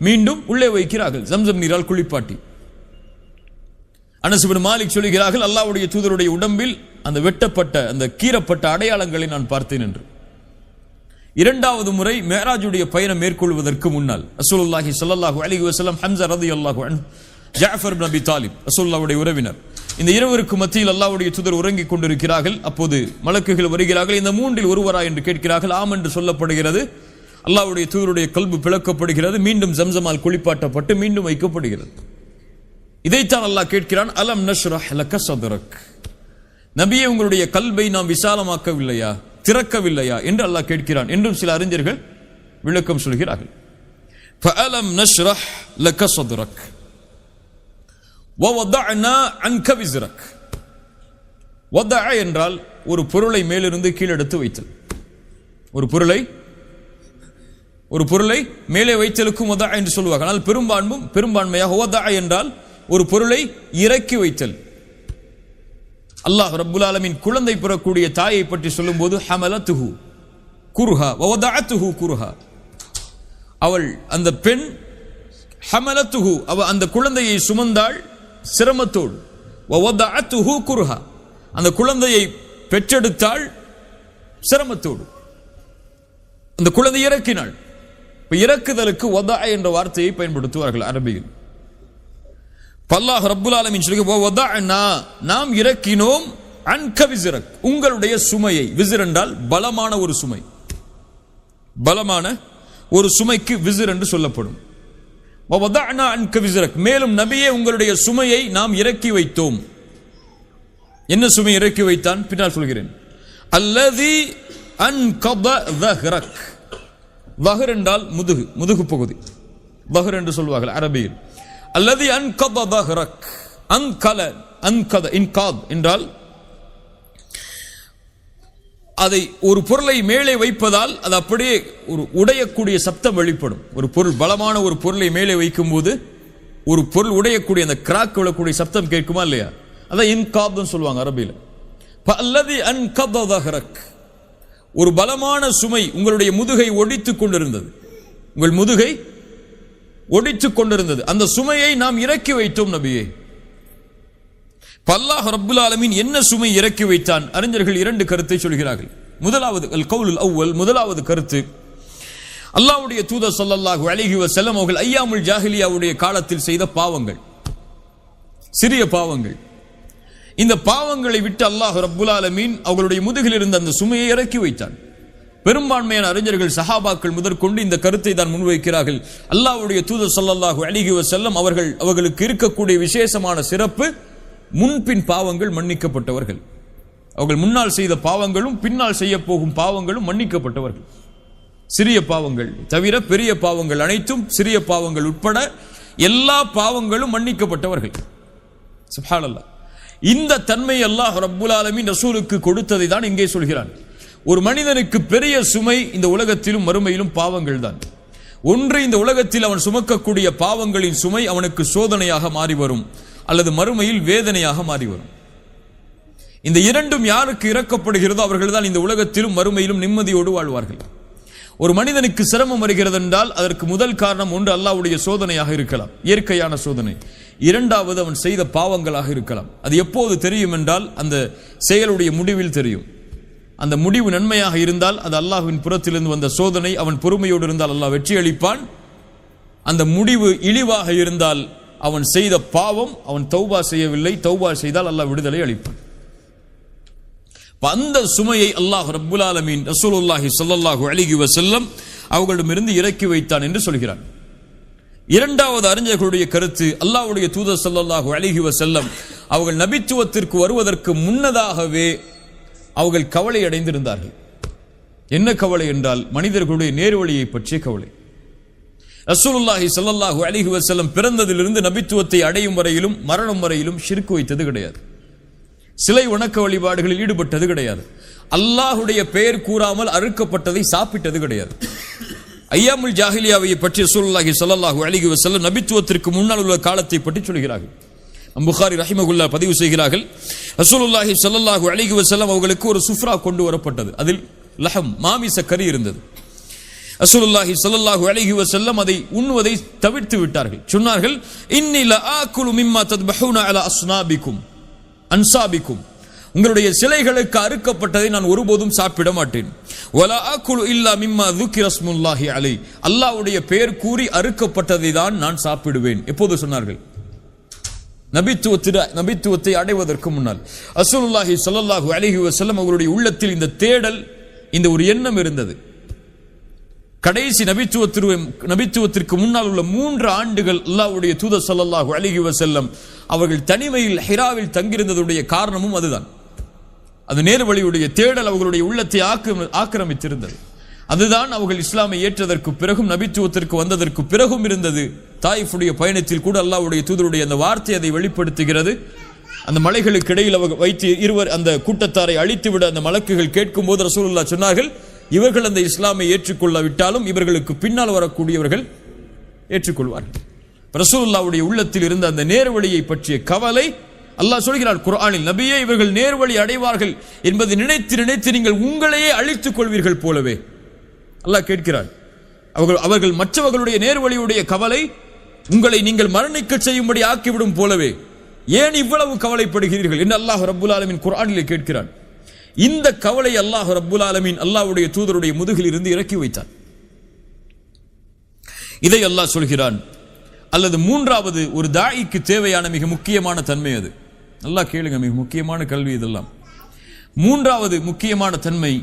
மீண்டும் உள்ளே வைக்கிறார்கள், ஜம்சம் நீரால் குளிப்பாட்டி. அனஸ் இப்னு மாலிக் சொல்கிறார்கள், அல்லாஹ்வுடைய தூதருடைய உடம்பில் அந்த வெட்டப்பட்ட அந்த கீறப்பட்ட அடையாளங்களை நான் பார்த்தேன் என்று. 2வது முறை மிஅராஜுடைய பயணம் மேற்கொள்வதற்கு முன்னால் ரசூலுல்லாஹி ஸல்லல்லாஹு அலைஹி வஸல்லம், ஹம்ஸா ரலியல்லாஹு அன்ஹு, ஜஅஃபர் இப்னு அபி தாலிப் ரசூலுல்லாஹ்வுடைய உறவினர், இந்த இருவருக்கு மத்தியில் அல்லாஹ்வுடைய தூதர் உறங்கிக் கொண்டிருக்கிறார்கள். அப்போது மலக்குகள் வருகிறார்கள். இந்த 3இல் ஒருவரா என்று கேட்கிறார்கள். ஆம் என்று சொல்லப்படுகிறது. அல்லாஹ்வுடைய தூதருடைய கல்பு பிளக்கப்படுகிறது, மீண்டும் ஜம்சமால் குளிப்பாட்டப்பட்டு மீண்டும் வைக்கப்படுகிறது. இதைத்தான் அல்லாஹ் கேட்கிறான், அலம் நஷ்ரஹ் லக ஸத்ரக், நபியே, உங்களுடைய கல்பை நாம் விசாலமாக்கவில்லையா, திறக்கவில்லையா என்று அல்லாஹ் கேட்கிறான் என்றும் சில அறிஞர்கள் விளக்கம் சொல்கிறார்கள். ஃபஅலம் நஷ்ரஹ் லக ஸத்ரக் வவதஅனா அன்க விஸ்ரக். வதஅ என்றால் ஒரு பொருளை மேலிருந்து கீழெடுத்து வைத்தல். ஒரு பொருளை மேலே வைத்தலுக்கும் வதஅ என்று சொல்வார்கள். ஆனால் பெரும்பான்மையாக வதஅ என்றால் ஒரு பொருளை இறக்கி வைத்தல். அல்லாஹ் ரப்புல் ஆலமீன் குழந்தை பெறக்கூடிய தாயை பற்றி சொல்லும்போது ஹமலத்துஹு குர்ஹா வவதஅத்துஹு குர்ஹா, அவள் அந்த பெண் ஹமலத்துஹு, அந்த குழந்தையை சுமந்தாள் சிரமத்தோடு, வவதஅத்துஹு குர்ஹா, அந்த குழந்தையை பெற்றெடுத்தாள் சிரமத்தோடு, அந்த குழந்தை இறக்கினாள். இறக்குதலுக்கு வதஅ என்ற வார்த்தையை பயன்படுத்துவார்கள் அரபியில். அல்லாஹ் ரப்புல் ஆலமீன் சொல்கிறார், நாம் இறக்கினோம் அன்க விஸ்ரக், உங்களுடைய சுமையை. விஸ்ர் என்றால் பலமான ஒரு சுமை, பலமான ஒரு சுமைக்கு விஸ்ர் என்று சொல்லப்படும். வதஅனா அன்க விஸ்ரக், மேலும் நபியே, உங்களுடைய சுமையை நாம் இறக்கி வைத்தோம். என்ன சுமை இறக்கி வைத்தான் பின்னால் சொல்கிறேன். அல்லதி அன்கத ظهرك, ظهر என்றால் முதுகு பகுதி, ظهر என்று சொல்வார்கள் அரபியில். அல்லதி அன்கத ظهرك, அன்கத இன்காத் என்றால் அதை ஒரு பொருளை மேலே வைப்பதால் அது அப்படியே ஒரு உடையக்கூடிய சப்தம் வெளிப்படும். ஒரு பொருள், பலமான ஒரு பொருளை மேலே வைக்கும் போது ஒரு பொருள் உடையக்கூடிய அந்த கிராக் விழக்கூடிய சப்தம் கேட்குமா இல்லையா? அதான் இன்காப்னு சொல்லுவாங்க அரபியில். அல்லதி அன்கத தஹரக், ஒரு பலமான சுமை உங்களுடைய முதுகை ஒடித்துக் கொண்டிருந்தது, உங்கள் முதுகை ஒடித்துக் கொண்டிருந்தது, அந்த சுமையை நாம் இறக்கி வைத்தோம் நபியே. அல்லாஹ் ரப்புல் ஆலமீன் என்ன சுமை இறக்கி வைத்தான்? அறிஞர்கள் இரண்டு கருத்தை சொல்கிறார்கள். முதலாவது அல் கவுலுல் அவ்வல், முதலாவது கருத்து, அல்லாஹ்வுடைய தூதர் ஸல்லல்லாஹு அலைஹி வஸல்லம் அவர்கள் ஐயாமுல் ஜாஹிலியாவுடைய காலத்தில் செய்த பாவங்கள், சிறிய பாவங்கள். இந்த பாவங்களை விட்டு அல்லாஹ் ரப்புல் ஆலமீன் அவர்களுடைய முதுகில் இருந்த அந்த சுமையை இறக்கி வைத்தான். பெரும்பான்மையான அறிஞர்கள் சஹாபாக்கள் முதற்கொண்டு இந்த கருத்தை தான் முன்வைக்கிறார்கள். அல்லாஹ்வுடைய தூதர் ஸல்லல்லாஹு அலைஹி வஸல்லம் அவர்களுக்கு இருக்கக்கூடிய விசேஷமான சிறப்பு, முன்பின் பாவங்கள் மன்னிக்கப்பட்டவர்கள். அவர்கள் முன்னால் செய்த பாவங்களும் பின்னால் செய்ய போகும் பாவங்களும் மன்னிக்கப்பட்டவர்கள். சிறிய பாவங்கள் தவிர பெரிய பாவங்கள் அனைத்தும், சிறிய பாவங்கள் உட்பட எல்லா பாவங்களும் மன்னிக்கப்பட்டவர்கள். சுப்ஹானல்லாஹ். இந்த தன்மை அல்லாஹ் ரப்புல் ஆலமீன் ரசூலுக்கு கொடுத்ததை தான் இங்கே சொல்கிறான். ஒரு மனிதனுக்கு பெரிய சுமை இந்த உலகத்திலும் மறுமையிலும் பாவங்கள் தான். ஒன்று, இந்த உலகத்தில் அவன் சுமக்கக்கூடிய பாவங்களின் சுமை அவனுக்கு சோதனையாக மாறி வரும், அல்லது மறுமையில் வேதனையாக மாறி வரும். இந்த இரண்டும் யாருக்கு இறக்கப்படுகிறதோ அவர்கள் தான் இந்த உலகத்திலும் மறுமையிலும் நிம்மதியோடு வாழ்வார்கள். ஒரு மனிதனுக்கு சிரமம் வருகிறது என்றால் அதற்கு முதல் காரணம் ஒன்று அல்லாஹ்வுடைய சோதனையாக இருக்கலாம், இயற்கையான சோதனை. இரண்டாவது அவன் செய்த பாவங்களாக இருக்கலாம். அது எப்போது தெரியும் என்றால் அந்த செயலுடைய முடிவில் தெரியும். அந்த முடிவு நன்மையாக இருந்தால் அது அல்லாஹ்வின் புறத்திலிருந்து வந்த சோதனை, அவன் பொறுமையோடு இருந்தால் அல்லாஹ் வெற்றி அளிப்பான். அந்த முடிவு இழிவாக இருந்தால் அவன் செய்த பாவம், அவன் தௌபா செய்யவில்லை, தௌபா செய்தால் அல்லாஹ் விடுதலை அளிப்பான். அந்த சுமையை அல்லாஹ் ரப்புல் ஆலமீன் ரசூலுல்லாஹி ஸல்லல்லாஹு அலைஹி வஸல்லம் அவர்களிடமிருந்து இறக்கி வைத்தான் என்று சொல்கிறான். இரண்டாவது அறிஞர்களுடைய கருத்து, அல்லாஹ்வுடைய தூதர் ஸல்லல்லாஹு அலைஹி வஸல்லம் அவர்கள் நபித்துவத்திற்கு வருவதற்கு முன்னதாகவே அவர்கள் கவலை அடைந்திருந்தார்கள். என்ன கவலை என்றால் மனிதர்களுடைய நேர்வழியை பற்றிய கவலை. ரசூலுல்லாஹி ஸல்லல்லாஹு அலைஹி வஸல்லம் பிறந்ததிலிருந்து நபித்துவத்தை அடையும் வரையிலும் மரணம் வரையிலும் ஷிர்க் வைத்தது கிடையாது, சிலை வணக்க வழிபாடுகளில் ஈடுபட்டது கிடையாது, அல்லாஹ்வுடைய பெயர் கூறாமல் அறுக்கப்பட்டதை சாப்பிட்டது கிடையாது. ஐயாமுல் ஜாஹிலியாவை பற்றி ரசூலுல்லாஹி ஸல்லல்லாஹு அலைஹி வஸல்லம் நபித்துவத்திற்கு முன்னால் உள்ள காலத்தை பற்றி சொல்கிறார்கள். புகாரி ரஹிமஹுல்லாஹ் பதிவு செய்கிறார்கள், ரசூலுல்லாஹி ஸல்லல்லாஹு அலைஹி வஸல்லம் அவர்களுக்கு ஒரு சுஃப்ரா கொண்டு வரப்பட்டது. அதில் லஹம், மாமிச கறி இருந்தது. ரசூலுல்லாஹி ஸல்லல்லாஹு அலைஹி வஸல்லம் அதை உண்ணுவதை தவிர்த்து விட்டார்கள். சொன்னார்கள், இன்னி லஆகுலு மிம்மா தத்பஹூன அலா அஸ்னாபிக்கும் அன்சாபிக்கும், உங்களுடைய சிலைகளுக்கு அறுக்கப்பட்டதை நான் ஒருபோதும் சாப்பிட மாட்டேன். வலா ஆகுலு இல்லா மிம்மா ذுக்கிர ஸ்முல்லாஹி அலை, அல்லாஹ்வுடைய பெயர் கூறி அறுக்கப்பட்டதை தான் நான் சாப்பிடுவேன். எப்போது சொன்னார்கள்? நபித்துவத்தை அடைவதற்கு முன்னால். ரசூலுல்லாஹி ஸல்லல்லாஹு அலைஹி வஸல்லம் அவருடைய உள்ளத்தில் இந்த தேடல், இந்த ஒரு எண்ணம் இருந்தது. கடைசி நபித்துவத்திற்கு முன்னால் உள்ள 3 ஆண்டுகள் அல்லாஹ்வுடைய தூதர் ஸல்லல்லாஹு அலைஹி வஸல்லம் அவர்கள் தனிமையில் ஹிராவில் தங்கியிருந்ததுடைய காரணமும் அதுதான். அது நேர்வழியுடைய தேடல் அவர்களுடைய உள்ளத்தை ஆக்கிரமித்திருந்தது. அதுதான் அவர்கள் இஸ்லாமை ஏற்றதற்கு பிறகும் நபித்துவத்திற்கு வந்ததற்கு பிறகும் இருந்தது. தாயிஃபுடைய பயணத்தில் கூட அல்லாஹ்வுடைய தூதருடைய அந்த வார்த்தை அதை வெளிப்படுத்துகிறது. அந்த மலைகளுக்கு இடையில் அவர் வைத்து இருவர் அந்த கூட்டத்தாரை அழித்துவிட அந்த மலக்குகள் கேட்கும் போது ரசூலுல்லாஹ் சொன்னார்கள், இவர்கள் அந்த இஸ்லாமை ஏற்றுக்கொள்ளாவிட்டாலும் இவர்களுக்கு பின்னால் வரக்கூடியவர்கள் ஏற்றுக்கொள்வார்கள். ரசூலுல்லாஹ்வுடைய உள்ளத்தில் இருந்த அந்த நேர்வழியை பற்றிய கவலை அல்லாஹ் சொல்கிறார் குர்ஆனில், நபியே இவர்கள் நேர்வழி அடைவார்கள் என்பதை நினைத்து நினைத்து நீங்கள் உங்களையே அழித்துக் கொள்வீர்கள் போலவே. அல்லாஹ் கேட்கிறார், அவர்கள் மற்றவர்களுடைய நேர்வழியுடைய கவலை உங்களை நீங்கள் மரணிக்க செய்யும்படி ஆக்கிவிடும் போலவே ஏன் இவ்வளவு கவலைப்படுகிறீர்கள் என்று அல்லாஹ் ரப்புல் ஆலமீன் குர்ஆனிலே கேட்கிறான். இந்த கவலை அல்லாஹ் ரப்புல் ஆலமீன் அல்லாஹ்வுடைய தூதருடைய முதுகில் இருந்து இறக்கி வைத்தான். இதை அல்லாஹ் சொல்கிறான். அல்லது மூன்றாவது ஒரு தாயிக்கு தேவையான மிக முக்கியமான தன்மை அது. நல்லா கேளுங்க, மிக முக்கியமான கல்வி இதெல்லாம். மூன்றாவது முக்கியமான தன்மை,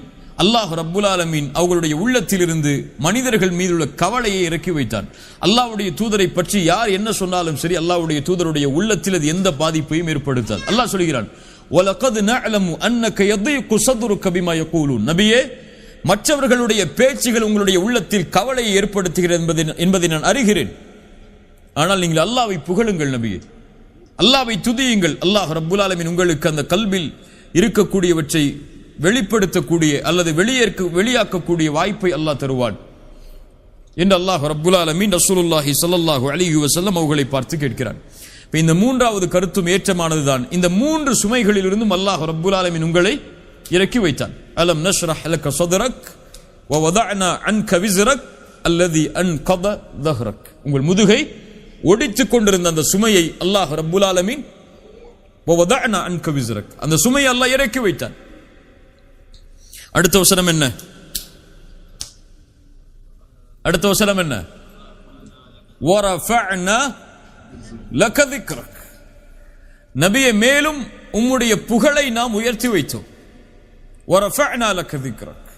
அல்லாஹ் ரப்புல் ஆலமீன் அவர்களுடைய உள்ளத்தில் இருந்து மனிதர்கள் மீதுள்ள கவலையை இறக்கி வைத்தான். அல்லாஹ்வுடைய தூதரை பற்றி யார் என்ன சொன்னாலும் சரி, அல்லாஹ்வுடைய தூதருடைய உள்ளத்தில் அது எந்த பாதிப்பையும் ஏற்படுத்தாது. அல்லாஹ் சொல்கிறான், வலகத் நஅலமு அன்னக யதீகு ஸத்ருக பிமா யகூலூன், நபியே மற்றவர்களுடைய பேச்சுகள் உங்களுடைய உள்ளத்தில் கவலையை ஏற்படுத்துகிறது என்பதை நான் அறிகிறேன். ஆனால் நீங்கள் அல்லாஹ்வை புகழுங்கள் நபியே, அல்லாஹ்வை துதியுங்கள். அல்லாஹ் ரப்புல் ஆலமீன் உங்களுக்கு அந்த கல்பில் இருக்கக்கூடியவற்றை வெளிப்படுத்தக்கூடிய அல்லது வெளியாக்கக்கூடிய வாய்ப்பை அல்லாஹ் தருவான் என்று அல்லாஹ் ரப்புல் ஆலமீன் ரசூலுல்லாஹி ஸல்லல்லாஹு அலைஹி வஸல்லம் அவர்களை பார்த்து கேட்கிறான். இந்த மூன்றாவது கருத்தும் ஏற்றமானதுதான். இந்த மூன்று சுமைகளிலிருந்தும் அல்லாஹ் ரப்புல் ஆலமீன் உங்களை இறக்கி வைத்தான். அலம் நஷ்ரஹ் லக ஸத்ரக் வ வதஅனா அன்க விஸ்ரக் அல்லதி அன்கத ظஹரக். உங்கள் முதுகை ஒடித்துக் கொண்டிருந்த அந்த சுமையை அல்லாஹ் ரப்புல் ஆலமீன் வ வதஅனா அன்க விஸ்ரக், அந்த சுமையை அல்லாஹ் இறக்கி வைத்தான். அடுத்த வசனம் என்ன? அடுத்த வசனம் என்ன? வரஃபஅனா லக ذிக்ரக். நபியே, மேலும் உம்முடைய புகழை நாம் உயர்த்தி வைத்தோம். வரஃபஅனா லக ذிக்ரக்.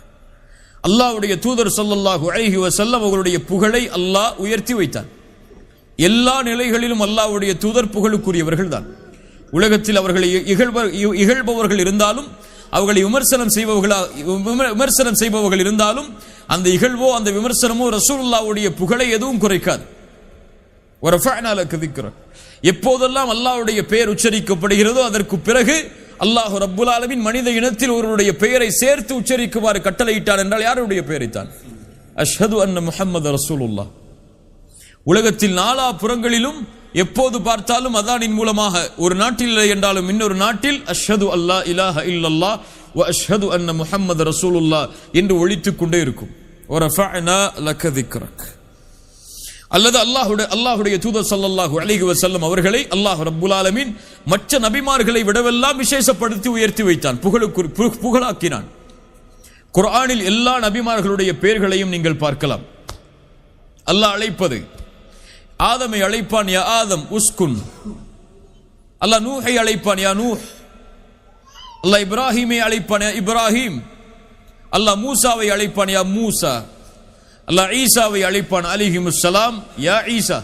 அல்லாஹ்வுடைய தூதர் ஸல்லல்லாஹு அலைஹி வஸல்லம் அவர்களுடைய புகழை அல்லாஹ் உயர்த்தி வைத்தான். எல்லா நிலைகளிலும் அல்லாஹ்வுடைய தூதர் புகழுக்குரியவர்கள் தான். உலகத்தில் அவர்களை இகழ்பவர்கள் இருந்தாலும், அவர்களை விமர்சனம் செய்பவர்கள் இருந்தாலும், அந்த இகழ்வோ அந்த விமர்சனமோ ரசூலுல்லாஹ்வுடைய புகழை எதுவும் குறைக்காது. வரஃபஅனா லக ذிக்ரக். எப்போதெல்லாம் அல்லாஹ்வுடைய பெயர் உச்சரிக்கப்படுகிறதோ அதற்கு பிறகு அல்லாஹ் ரப்புல் ஆலமீன் மனித இனத்தில் ஒருவருடைய பெயரை சேர்த்து உச்சரிக்குமாறு கட்டளையிட்டான். என்றால் யாருடைய பெயரைத்தான்? அஷ்ஹது அன்ன முஹம்மது ரசூலுல்லாஹ். உலகத்தில் நாலா புறங்களிலும் எப்போது பார்த்தாலும் அதானின் மூலமாக, ஒரு நாட்டில் இல்லை என்றாலும் இன்னொரு நாட்டில் அஷ்ஹது அல்லா இலாஹ இல்லல்லாஹ் வ அஷ்ஹது அன்ன முஹம்மது ரசூலுல்லாஹ் என்று ஒலித்துக் கொண்டே இருக்கும். வரஃபஅனா லக ذிக்ரக். அல்லது அல்லாஹ்வுடைய தூதர் ஸல்லல்லாஹு அலைஹி வஸல்லம் அவர்களை அல்லாஹ் ரப்புல் ஆலமீன் மற்ற நபிமார்களை விடவெல்லாம் விசேஷப்படுத்தி உயர்த்தி வைத்தான், புகழாக்கினான். குர்ஆனில் எல்லா நபிமார்களுடைய பெயர்களையும் நீங்கள் பார்க்கலாம். அல்லாஹ் அழைப்பது, ஆதமை அழைப்பான் யா ஆதம் உஸ்குன். அல்லாஹ் நூஹை அழைப்பான் யா நூஹ். அல்லாஹ் இப்ராஹீமை அழைப்பான் யா இப்ராஹீம். அல்லாஹ் மூசாவை அழைப்பான் யா மூசா. அல்லாஹ் ஈசாவை அழைப்பான் அலைஹிமுஸ்ஸலாம் யா ஈசா.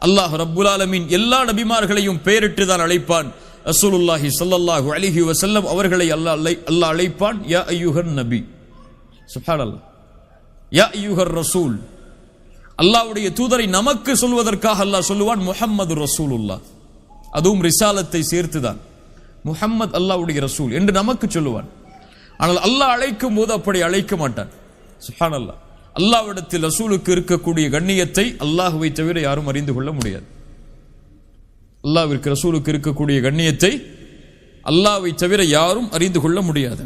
அல்லாஹ் ரப்புல் ஆலமீன் எல்லா நபிமார்களையும் பெயரிட்டு தான் அழைப்பான். ரசூலுல்லாஹி ஸல்லல்லாஹு அலைஹி வஸல்லம் அவர்களை அல்லாஹ் அழைப்பான் யா அய்யுஹன் நபி. சுப்ஹானல்லாஹ். யா அய்யுஹர் ரசூல். அல்லாஹ்வுடைய தூதரை நமக்கு சொல்வதற்காக அல்லாஹ் சொல்லுவான் முஹம்மது ரசூலுல்லாஹ். அதுவும் ரிசாலத்தை சேர்த்துதான். முஹம்மது அல்லாஹ்வுடைய ரசூல் என்று நமக்கு சொல்லுவான். ஆனால் அல்லாஹ் அழைக்கும் போது அப்படி அழைக்க மாட்டான். சுப்ஹானல்லாஹ். அல்லாஹ்விடத்தில் ரசூலுக்கு இருக்கக்கூடிய கண்ணியத்தை அல்லாஹ்வை தவிர யாரும் அறிந்து கொள்ள முடியாது. அல்லாஹ்விற்கு ரசூலுக்கு இருக்கக்கூடிய கண்ணியத்தை அல்லாஹ்வை தவிர யாரும் அறிந்து கொள்ள முடியாது.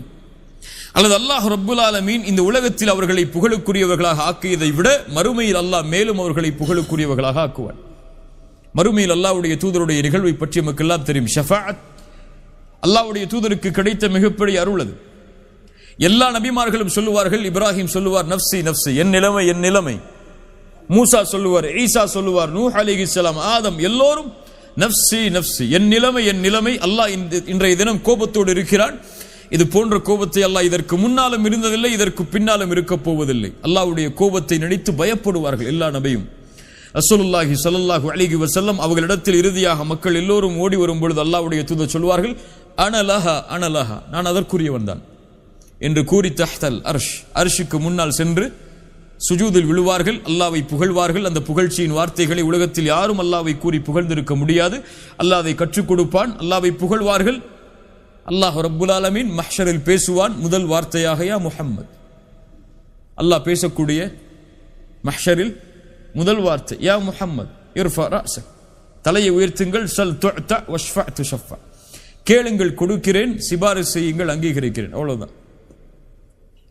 அல்லது அல்லாஹ் ரப்புல் ஆலமீன் இந்த உலகத்தில் அவர்களை புகழுக்குரியவர்களாக ஆக்கியதை விட மறுமையில் அல்லாஹ் மேலும் அவர்களை புகழுக்குரியவர்களாக ஆக்குவான். மறுமையில் அல்லாஹ்வுடைய தூதருடைய நிகழ்வை பற்றி நமக்கெல்லாம் தெரியும். ஷஃபாஅத் அல்லாஹ்வுடைய தூதருக்கு கிடைத்த மிகப்பெரிய அருள் அது. எல்லா நபிமார்களும் சொல்லுவார்கள். இப்ராஹிம் சொல்லுவார் நஃப்சி நஃப்சி, என் நிலைமை என் நிலைமை. மூசா சொல்லுவார், ஈசா சொல்லுவார், நூஹ் அலைஹிஸ்ஸலாம், ஆதம், எல்லோரும் நஃப்சி நஃப்சி, என் நிலைமை என் நிலைமை. அல்லாஹ் இன்றைய தினம் கோபத்தோடு இருக்கிறான். இது போன்ற கோபத்தை அல்லாஹ் இதற்கு முன்னாலும் இருந்ததில்லை, இதற்கு பின்னாலும் இருக்க போவதில்லை. அல்லாஹ்வுடைய கோபத்தை நினைத்து பயப்படுவார்கள் எல்லா நபியும். ரசூலுல்லாஹி ஸல்லல்லாஹு அலைஹி வஸல்லம் அவர்களிடத்தில் இறுதியாக மக்கள் எல்லோரும் ஓடி வரும் பொழுது அல்லாஹ்வுடைய தூதர் சொல்வார்கள் அனலஹா அனலஹா, நான் அதற்குரியவன் தான் என்று கூறி தஹ்தல் அர்ஷ், அர்ஷுக்கு முன்னால் சென்று சுஜூதில் விழுவார்கள், அல்லாஹ்வை புகழ்வார்கள். அந்த புகழ்ச்சியின் வார்த்தைகளை உலகத்தில் யாரும் அல்லாஹ்வை கூறி புகழ்ந்திருக்க முடியாது. அல்லாஹ் அதை கற்றுக் கொடுப்பான். அல்லாஹ்வை புகழ்வார்கள். அல்லாஹ் ரப்புல் ஆலமீன் மஹ்ஷரில் பேசுவான். முதல் வார்த்தையாக யா முஹம்மத். அல்லாஹ் பேசக்கூடிய மஹ்ஷரில் முதல் வார்த்தை யா முஹம்மத் இர்ஃபா ரஅஸக், தலையை உயர்த்துங்கள். சல் துஅத வஷ்ஃபா துஷஃபா, கேளுங்கள் கொடுக்கிறேன், சிபாரிசு செய்யுங்கள் அங்கீகரிக்கிறேன். அவ்வளவுதான்.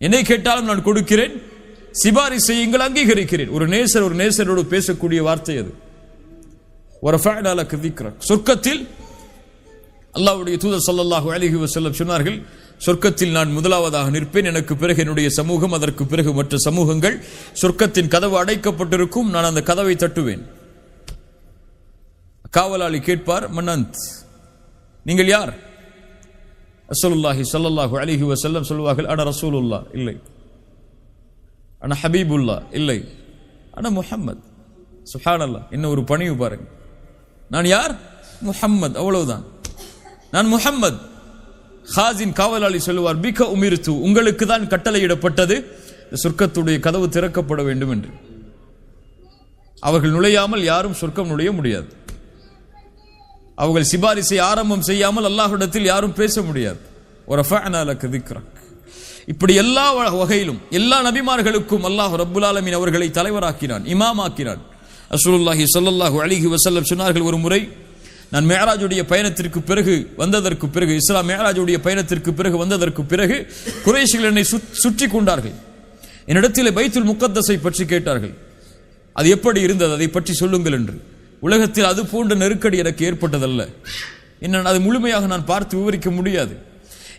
என்னை கேட்டாலும் நான் கொடுக்கிறேன், சிபாரிசு செய்யுங்கள் அங்கீகரிக்கிறேன். ஒரு நேசரோடு பேசக்கூடிய வார்த்தை அது. வரஃபஅனா லக ذிக்ரக். சொர்க்கத்தில் அல்லாஹ்வுடைய தூதர் ஸல்லல்லாஹு அலைஹி வஸல்லம் சொன்னார்கள், சொர்க்கத்தில் நான் முதலாவதாக நிற்பேன், எனக்கு பிறகு என்னுடைய சமூகம், அதற்கு பிறகு மற்ற சமூகங்கள். சொர்க்கத்தின் கதவு அடைக்கப்பட்டிருக்கும், நான் அந்த கதவை தட்டுவேன். காவலாளி கேட்பார், மன்னந்த், நீங்கள் யார்? ரசூலுல்லாஹி ஸல்லல்லாஹு அலைஹி வஸல்லம் சொல்வார்கள், அன ரசூலுல்லாஹ், இல்லை. அன ஹபீபுல்லாஹ், இல்லை. அன முஹம்மத். சுப்ஹானல்லாஹ். இன்னும் ஒரு பணிவு பாருங்க. நான் யார்? முஹம்மத், அவ்வளவுதான். நான் முஹம்மத். ஹாசின் காவலாளி சொல்லுவார், பிக உமிர்து, உங்களுக்கு தான் கட்டளையிடப்பட்டது சொர்க்கத்துடைய கதவு திறக்கப்பட வேண்டும் என்று. அவர்கள் நுழையாமல் யாரும் சொர்க்கம் நுழைய முடியாது. அவர்கள் சிபாரிசை ஆரம்பம் செய்யாமல் அல்லாஹ்விடத்தில் யாரும் பேச முடியாது. வரஃபஅனா லக திக்ரக். இப்படி எல்லா வகையிலும் எல்லா நபிமார்களுக்கும் அல்லாஹ் ரப்புல் ஆலமீன் அவர்களை தலைவராக்கினான், இமாமாக்கினான். ரசூலுல்லாஹி ஸல்லல்லாஹு அலைஹி வஸல்லம் சொன்னார்கள், ஒரு முறை நான் மிஅராஜுடைய பயணத்திற்கு பிறகு வந்ததற்கு பிறகு, இஸ்லாம் மிஅராஜுடைய பயணத்திற்கு பிறகு வந்ததற்கு பிறகு குறைஷிகள் என்னை சுற்றி கொண்டார்கள். என்னிடத்தில் பைத்துல் முகத்தஸை பற்றி கேட்டார்கள். அது எப்படி இருந்தது, அதை பற்றி சொல்லுங்கள் என்று. உலகத்தில் அது போன்ற நெருக்கடி எனக்கு ஏற்பட்டதல்ல. என்ன அது முழுமையாக நான் பார்த்து விவரிக்க முடியாது.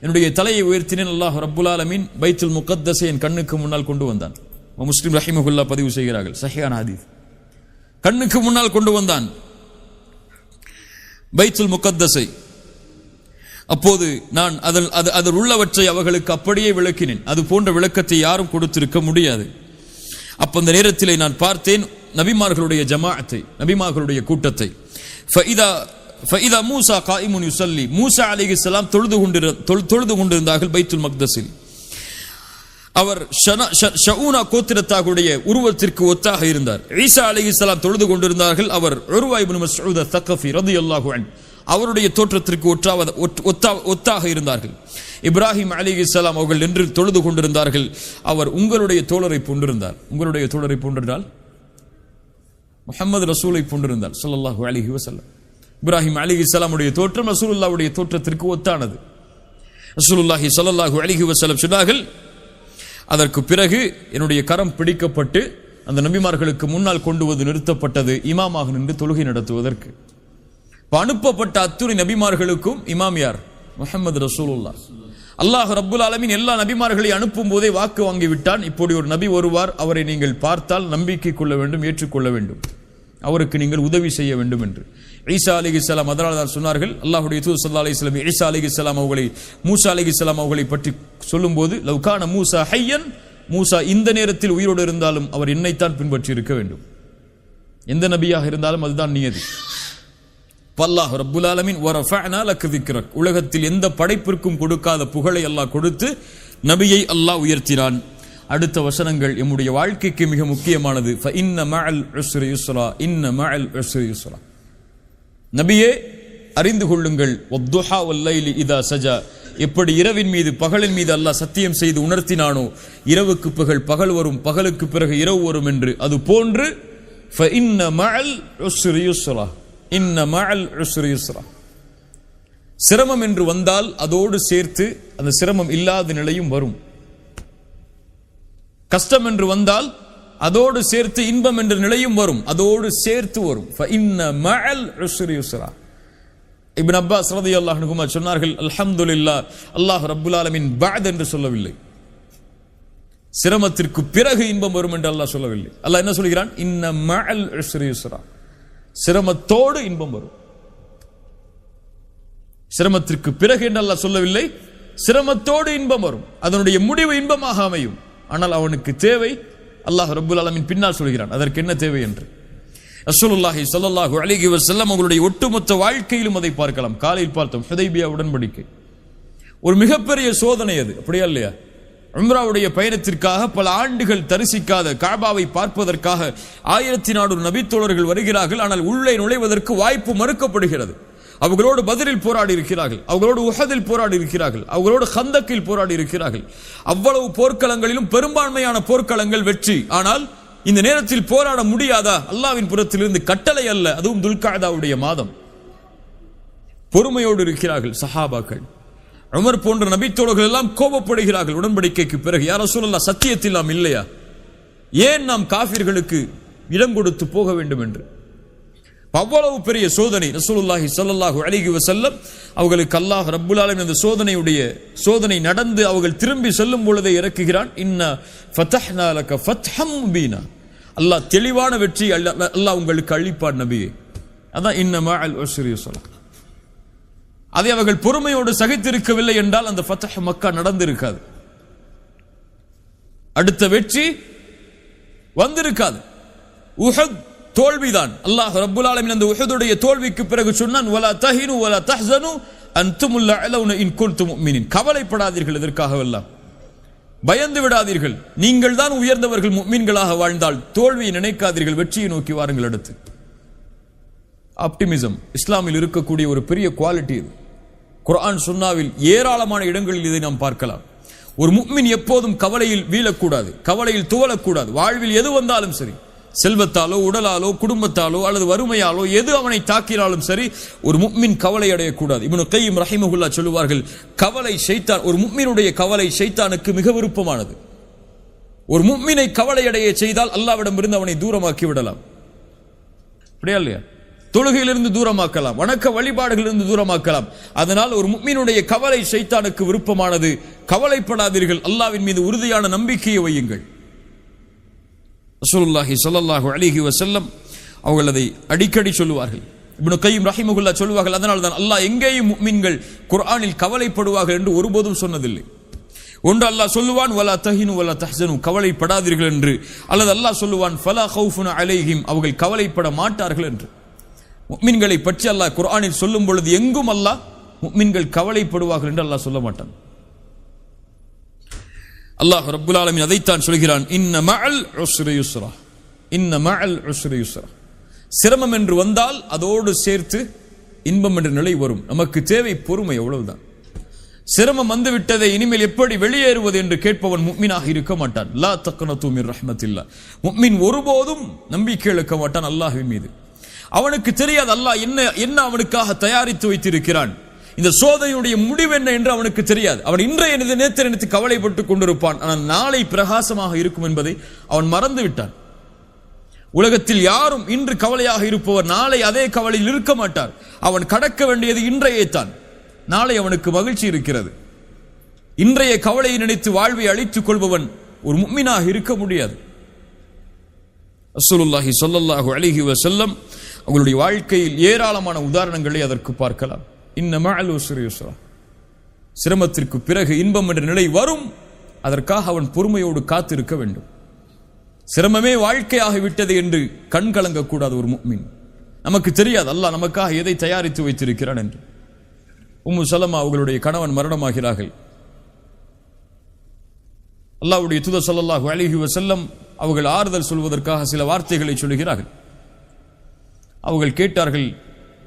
என்னுடைய தலையை உயர்த்தினேன். அல்லாஹ் ரப்புல் ஆலமீன் பைத்துல் முகத்தஸை என் கண்ணுக்கு முன்னால் கொண்டு வந்தான். முஸ்லிம் ரஹிமஹுல்லாஹ் பதிவு செய்கிறார்கள், சஹீஹான ஹதீஸ். கண்ணுக்கு முன்னால் கொண்டு வந்தான் பைத்துல் முகத்தஸை. அப்போது நான் அதில் உள்ளவற்றை அவர்களுக்கு அப்படியே விளக்கினேன். அது போன்ற விளக்கத்தை யாரும் கொடுத்திருக்க முடியாது. அப்ப அந்த நேரத்திலே நான் பார்த்தேன் நபிமார்களுடைய ஜமாஅத்தை, நபிமார்களுடைய கூட்டத்தை. ஃபஇதா மூசா காயிமுன் யுஸல்லி, மூசா அலைஹிஸ்ஸலாம் தொழுது கொண்டிருந்தார்கள் பைத்துல் மக்தஸில். அவர் ஷஊனா கோத்திரத்தாருடைய உருவத்திற்கு ஒத்தாக இருந்தார். ஈசா அலைஹிஸ்ஸலாம் தொழுது கொண்டிருந்தார்கள். அவர் உர்வா இப்னு மஸ்ஊத் அத்-தகஃபி ரலியல்லாஹு அன்ஹு அவருடைய தோற்றத்திற்கு ஒத்தாக இருந்தார்கள். இப்ராஹிம் அலைஹிஸ்ஸலாம் அவர்கள் நின்று தொழுது கொண்டிருந்தார்கள். அவர் உங்களுடைய தோழரை போன்றிருந்தார். உங்களுடைய தோழரை போன்றிருந்தால் முஹம்மது ரசூலை போன்றிருந்தார் ஸல்லல்லாஹு அலைஹி வஸல்லம். இப்ராஹிம் அலைஹிஸ்ஸலாமுடைய தோற்றம் ரசூலுல்லாஹ்வுடைய தோற்றத்திற்கு ஒத்தானது. ரசூலுல்லாஹி ஸல்லல்லாஹு அலைஹி வஸல்லம் சொன்னார்கள், அதற்கு பிறகு என்னுடைய கரம் பிடிக்கப்பட்டு அந்த நபிமார்களுக்கு முன்னால் கொண்டு வந்து நிறுத்தப்பட்டது, இமாமாக நின்று தொழுகை நடத்துவதற்கு. அனுப்பப்பட்ட அத்துணை நபிமார்களுக்கும் இமாம் யார்? முஹம்மது ரசூலுல்லாஹ். அல்லாஹ் ரப்புல் ஆலமீன் எல்லா நபிமார்களை அனுப்பும் போதே வாக்கு வாங்கி விட்டான், இப்படி ஒரு நபி வருவார், அவரை நீங்கள் பார்த்தால் நம்பிக்கை கொள்ள வேண்டும், ஏற்றுக்கொள்ள வேண்டும், அவருக்கு நீங்கள் உதவி செய்ய வேண்டும் என்று. ஈசா அலைஹிஸ்ஸலாம் அதனால் தான் சொன்னார்கள், அல்லாஹ்வுடைய தூதர் ஸல்லல்லாஹு அலைஹி வஸல்லம் ஈசா அலைஹிஸ்ஸலாம் அவர்களை, மூசா அலைஹிஸ்ஸலாம் அவர்களை பற்றி சொல்லும்போது, லவ் கான மூசா ஹய்யன், மூசா இந்த நேரத்தில் உயிரோடு இருந்தாலும் அவர் என்னைத்தான் பின்பற்றி இருக்க வேண்டும். எந்த நபியாக இருந்தாலும் அதுதான் நியதி. அல்லாஹ் ரப்புல் ஆலமீன் வரஃபஅனா லக திக்ரக், உலகத்தில் எந்த படைப்பிற்கும் கொடுக்காத புகழை அல்லாஹ் கொடுத்து நபியை அல்லாஹ் உயர்த்தினான். அடுத்த வசனங்கள் நம்முடைய வாழ்க்கைக்கு மிக முக்கியமானது. ஃபஇன்ன மஅல் உஸ்ரி யுஸ்ரா, இன்ன மஅல் உஸ்ரி யுஸ்ரா. நபியே அறிந்து கொள்ளுங்கள், வத்துஹா வல்லைலி இதா சஜா, எப்படி இரவின் மீது பகலின் மீது அல்லாஹ் சத்தியம் செய்து உணர்த்தினானோ, இரவுக்கு பகல் வரும், பகலுக்கு பிறகு இரவு வரும் என்று, அது போன்று ஃபஇன்ன மஅல் உஸ்ரி யுஸ்ரா, இன்ன மஅல் உஸ்ரி யுஸ்ரா. சிரமம் என்று வந்தால் அதோடு சேர்த்து அந்த சிரமம் இல்லாத நிலையும் வரும். கஷ்டம் என்று வந்தால் அதோடு சேர்த்து இன்பம் என்ற நிலையும் வரும், அதோடு சேர்த்து வரும். ஃபஇன்ன மஅல் உஸ்ரி யுஸ்ரா. இப்னு அப்பாஸ் ரலியல்லாஹு அன்ஹுமா சொன்னார்கள், அல்ஹம்துலில்லாஹ், அல்லாஹ் ரப்புல் ஆலமீன் பஅத் என்று சொல்லவில்லை, சிரமத்திற்கு பிறகு இன்பம் வரும் என்று அல்லாஹ் சொல்லவில்லை. அல்லாஹ் என்ன சொல்கிறான்? இன்ன மஅல் உஸ்ரி யுஸ்ரா, சிரமத்தோடு இன்பம் வரும். சிரமத்திற்கு பிறகு என்று அல்லாஹ் சொல்லவில்லை, சிரமத்தோடு இன்பம் வரும், அதனுடைய முடிவு இன்பமாக அமையும். ஆனால் அவனுக்கு தேவை, அல்லாஹ் ரப்புல் ஆலமீன் பின்னால் சொல்கிறான் அதற்கு என்ன தேவை என்று. ரசூலுல்லாஹி ஸல்லல்லாஹு அலைஹி வஸல்லம் அவர்களுடைய ஒட்டுமொத்த வாழ்க்கையிலும் அதை பார்க்கலாம். காலையில் பார்த்தோம் ஹுதைபியா உடன்படிக்கை, ஒரு மிகப்பெரிய சோதனை அது, அப்படியா இல்லையா? உம்ராவுடைய பயணத்திற்காக பல ஆண்டுகள் தரிசிக்காத காபாவை பார்ப்பதற்காக 1400 நபித்தோழர்கள் வருகிறார்கள். ஆனால் உள்ளே நுழைவதற்கு வாய்ப்பு மறுக்கப்படுகிறது. அவர்களோடு பத்ரில் போராடி இருக்கிறார்கள், அவர்களோடு உஹதில் போராடி இருக்கிறார்கள், அவர்களோடு கந்தக்கில் போராடி இருக்கிறார்கள். அவ்வளவு போர்க்களங்களிலும் பெரும்பான்மையான போர்க்களங்கள் வெற்றி. ஆனால் இந்த நேரத்தில் போராட முடியாதா? அல்லாஹ்வின் புறத்திலிருந்து கட்டளை அல்ல, அதுவும் துல்காதாவுடைய மாதம். பொறுமையோடு இருக்கிறார்கள் சஹாபாக்கள். உமர் போன்ற நபித்தோழர்கள் எல்லாம் கோபப்படுகிறார்கள் உடன்படிக்கைக்கு பிறகு, யா ரசூலல்லாஹ், சத்தியத்தில் நாம் இல்லையா? ஏன் நாம் காஃபிர்களுக்கு இடம் கொடுத்து போக வேண்டும் என்று. அவ்வளவு பெரிய சோதனை. ரசூலுல்லாஹி ஸல்லல்லாஹு அலைஹி வஸல்லம் அவர்களுக்கு அல்லாஹ் ரப்புல் ஆலமீன் அந்த சோதனை நடந்து அவர்கள் திரும்பி செல்லும் பொழுதே இறக்குகிறான், இன்னா ஃபதஹ்னா லக ஃபத்ஹம் முபீனா, அல்லாஹ் தெளிவான வெற்றி அல்லாஹ் உங்களுக்கு அளிப்பான் நபியே. அதான் இன்ன மஅல் உஸ்ரி யுஸ்ரா. அதை அவர்கள் பொறுமையோடு சகித்திருக்கவில்லை என்றால் அந்த ஃபத்ஹ் மக்கா நடந்திருக்காது, அடுத்த வெற்றி வந்திருக்காது. உஹத் தோல்விதான். அல்லாஹ் ரப்புல் ஆலமீன் அந்த உஹதுடைய தோல்விக்கு பிறகு சொன்னான், வலா தஹினு வலா தஹ்ஸனு அன்துமுல் அலவுன இன் குன்தும் முஃமினீன், கவலைப்படாதீர்கள், எதற்காகவெல்லாம் பயந்து விடாதீர்கள், நீங்கள் தான் உயர்ந்தவர்கள், முஃமின்களாக வாழ்ந்தால் தோல்வியை நினைக்காதீர்கள், வெற்றியை நோக்கி வாருங்கள். அடுத்து ஆப்டிமிசம் இஸ்லாமில் இருக்கக்கூடிய ஒரு பெரிய குவாலிட்டி இது. குர்ஆன் சுன்னாவில் ஏராளமான இடங்களில் இதை நாம் பார்க்கலாம். ஒரு முஃமின் எப்போதும் கவலையில் வீழக்கூடாது, கவலையில் துவளக்கூடாது. வாழ்வில் எது வந்தாலும் சரி, செல்வத்தாலோ உடலாலோ குடும்பத்தாலோ அல்லது வறுமையாலோ எது அவனை தாக்கினாலும் சரி, ஒரு முஃமின் கவலை அடையக்கூடாது. இப்னு கய்யிம் ரஹிமஹுல்லாஹ் சொல்லுவார்கள், கவலை ஷைத்தான், ஒரு முஃமினுடைய கவலை ஷைத்தானுக்கு மிக விருப்பமானது. ஒரு முஃமினை கவலை அடைய செய்தால் அல்லாஹ்விடமிருந்து அவனை தூரமாக்கி விடலாம். அப்படியா இல்லையா? தொழுகையிலிருந்து தூரமாக்கலாம், வணக்க வழிபாடுகளிலிருந்து தூரமாக்கலாம். அதனால் ஒரு முஃமினுடைய கவலை ஷைத்தானுக்கு விருப்பமானது. கவலைப்படாதீர்கள், அல்லாஹ்வின் மீது உறுதியான நம்பிக்கையை வையுங்கள். ரசூலுல்லாஹி ஸல்லல்லாஹு அலைஹி வஸல்லம் அவர்கள் அதை அடிக்கடி சொல்லுவார்கள். இப்னு கய்யிம் ரஹிமஹுல்லாஹ் சொல்லுவார்கள், அதனால் தான் அல்லாஹ் எங்கேயும் முஃமின்கள் குர்ஆனில் கவலைப்படுவார்கள் என்று ஒருபோதும் சொன்னதில்லை. ஒன்று அல்லாஹ் சொல்லுவான் வலா தஹினு வலா தஹ்சனு, கவலைப்படாதீர்கள் என்று, அல்லது அல்லாஹ் சொல்லுவான் ஃபலா ஹௌஃபுன் அலைஹிம், அவர்கள் கவலைப்பட மாட்டார்கள் என்று. முஃமின்களை பற்றி அல்லாஹ் குர்ஆனில் சொல்லும் பொழுது எங்கும் அல்லாஹ் முஃமின்கள் கவலைப்படுவார்கள் என்று அல்லாஹ் சொல்ல மாட்டான். அல்லாஹ் ரப்புல் ஆலமீன் அதைத்தான் சொல்கிறான், இன்ன மஅல் உஸ்ரி யுஸ்ரா, இன்ன மஅல் உஸ்ரி யுஸ்ரா. சிரமம் என்று வந்தால் அதோடு சேர்த்து இன்பம் என்ற நிலை வரும். நமக்கு தேவை பொறுமை, அவ்வளவுதான். சிரமம் வந்துவிட்டதை இனிமேல் எப்படி வெளியேறுவது என்று கேட்பவன் முஃமினாக இருக்க மாட்டான். லா தக்னது மிர் ரஹ்மத்தில்லாஹ், முஃமின் ஒருபோதும் நம்பிக்கை இழக்க மாட்டான் அல்லாஹ்வின் மீது. அவனுக்கு தெரியாது அல்லாஹ் என்ன அவனுக்காக தயாரித்து வைத்திருக்கிறான், இந்த சோதனையுடைய முடிவு என்ன என்று அவனுக்கு தெரியாது. அவன் இன்றைய நேற்று நினைத்து கவலைப்பட்டுக் கொண்டிருப்பான். ஆனால் நாளை பிரகாசமாக இருக்கும் என்பதை அவன் மறந்து விட்டான். உலகத்தில் யாரும் இன்று கவலையாக இருப்பவர் நாளை அதே கவலையில் இருக்க மாட்டார். அவன் கடக்க வேண்டியது இன்றையே தான். நாளை அவனுக்கு மகிழ்ச்சி இருக்கிறது. இன்றைய கவலையை நினைத்து வாழ்வை அழித்துக் கொள்பவன் ஒரு முஃமினாக இருக்க முடியாது. ரசூலுல்லாஹி ஸல்லல்லாஹு அலைஹி வஸல்லம் அவங்களுடைய வாழ்க்கையில் ஏராளமான உதாரணங்களை அதற்கு பார்க்கலாம். இன்ன மஅல் உஸ்ரி யுஸ்ரா, சிரமத்திற்கு பிறகு இன்பம் என்ற நிலை வரும். அதற்காக அவன் பொறுமையோடு காத்திருக்க வேண்டும். சிரமமே வாழ்க்கையாக விட்டது என்று கண் கலங்கக்கூடாது ஒரு முஃமின். நமக்கு தெரியாது அல்லாஹ் நமக்காக எதை தயாரித்து வைத்திருக்கிறான் என்று. உம்மு சலமா அவர்களுடைய கணவன் மரணமாகிறார்கள். அல்லாஹ்வுடைய தூதர் ஸல்லல்லாஹு அலைஹி வஸல்லம் அவர்கள் ஆறுதல் சொல்வதற்காக சில வார்த்தைகளை சொல்கிறார்கள். அவர்கள் கேட்டார்கள்,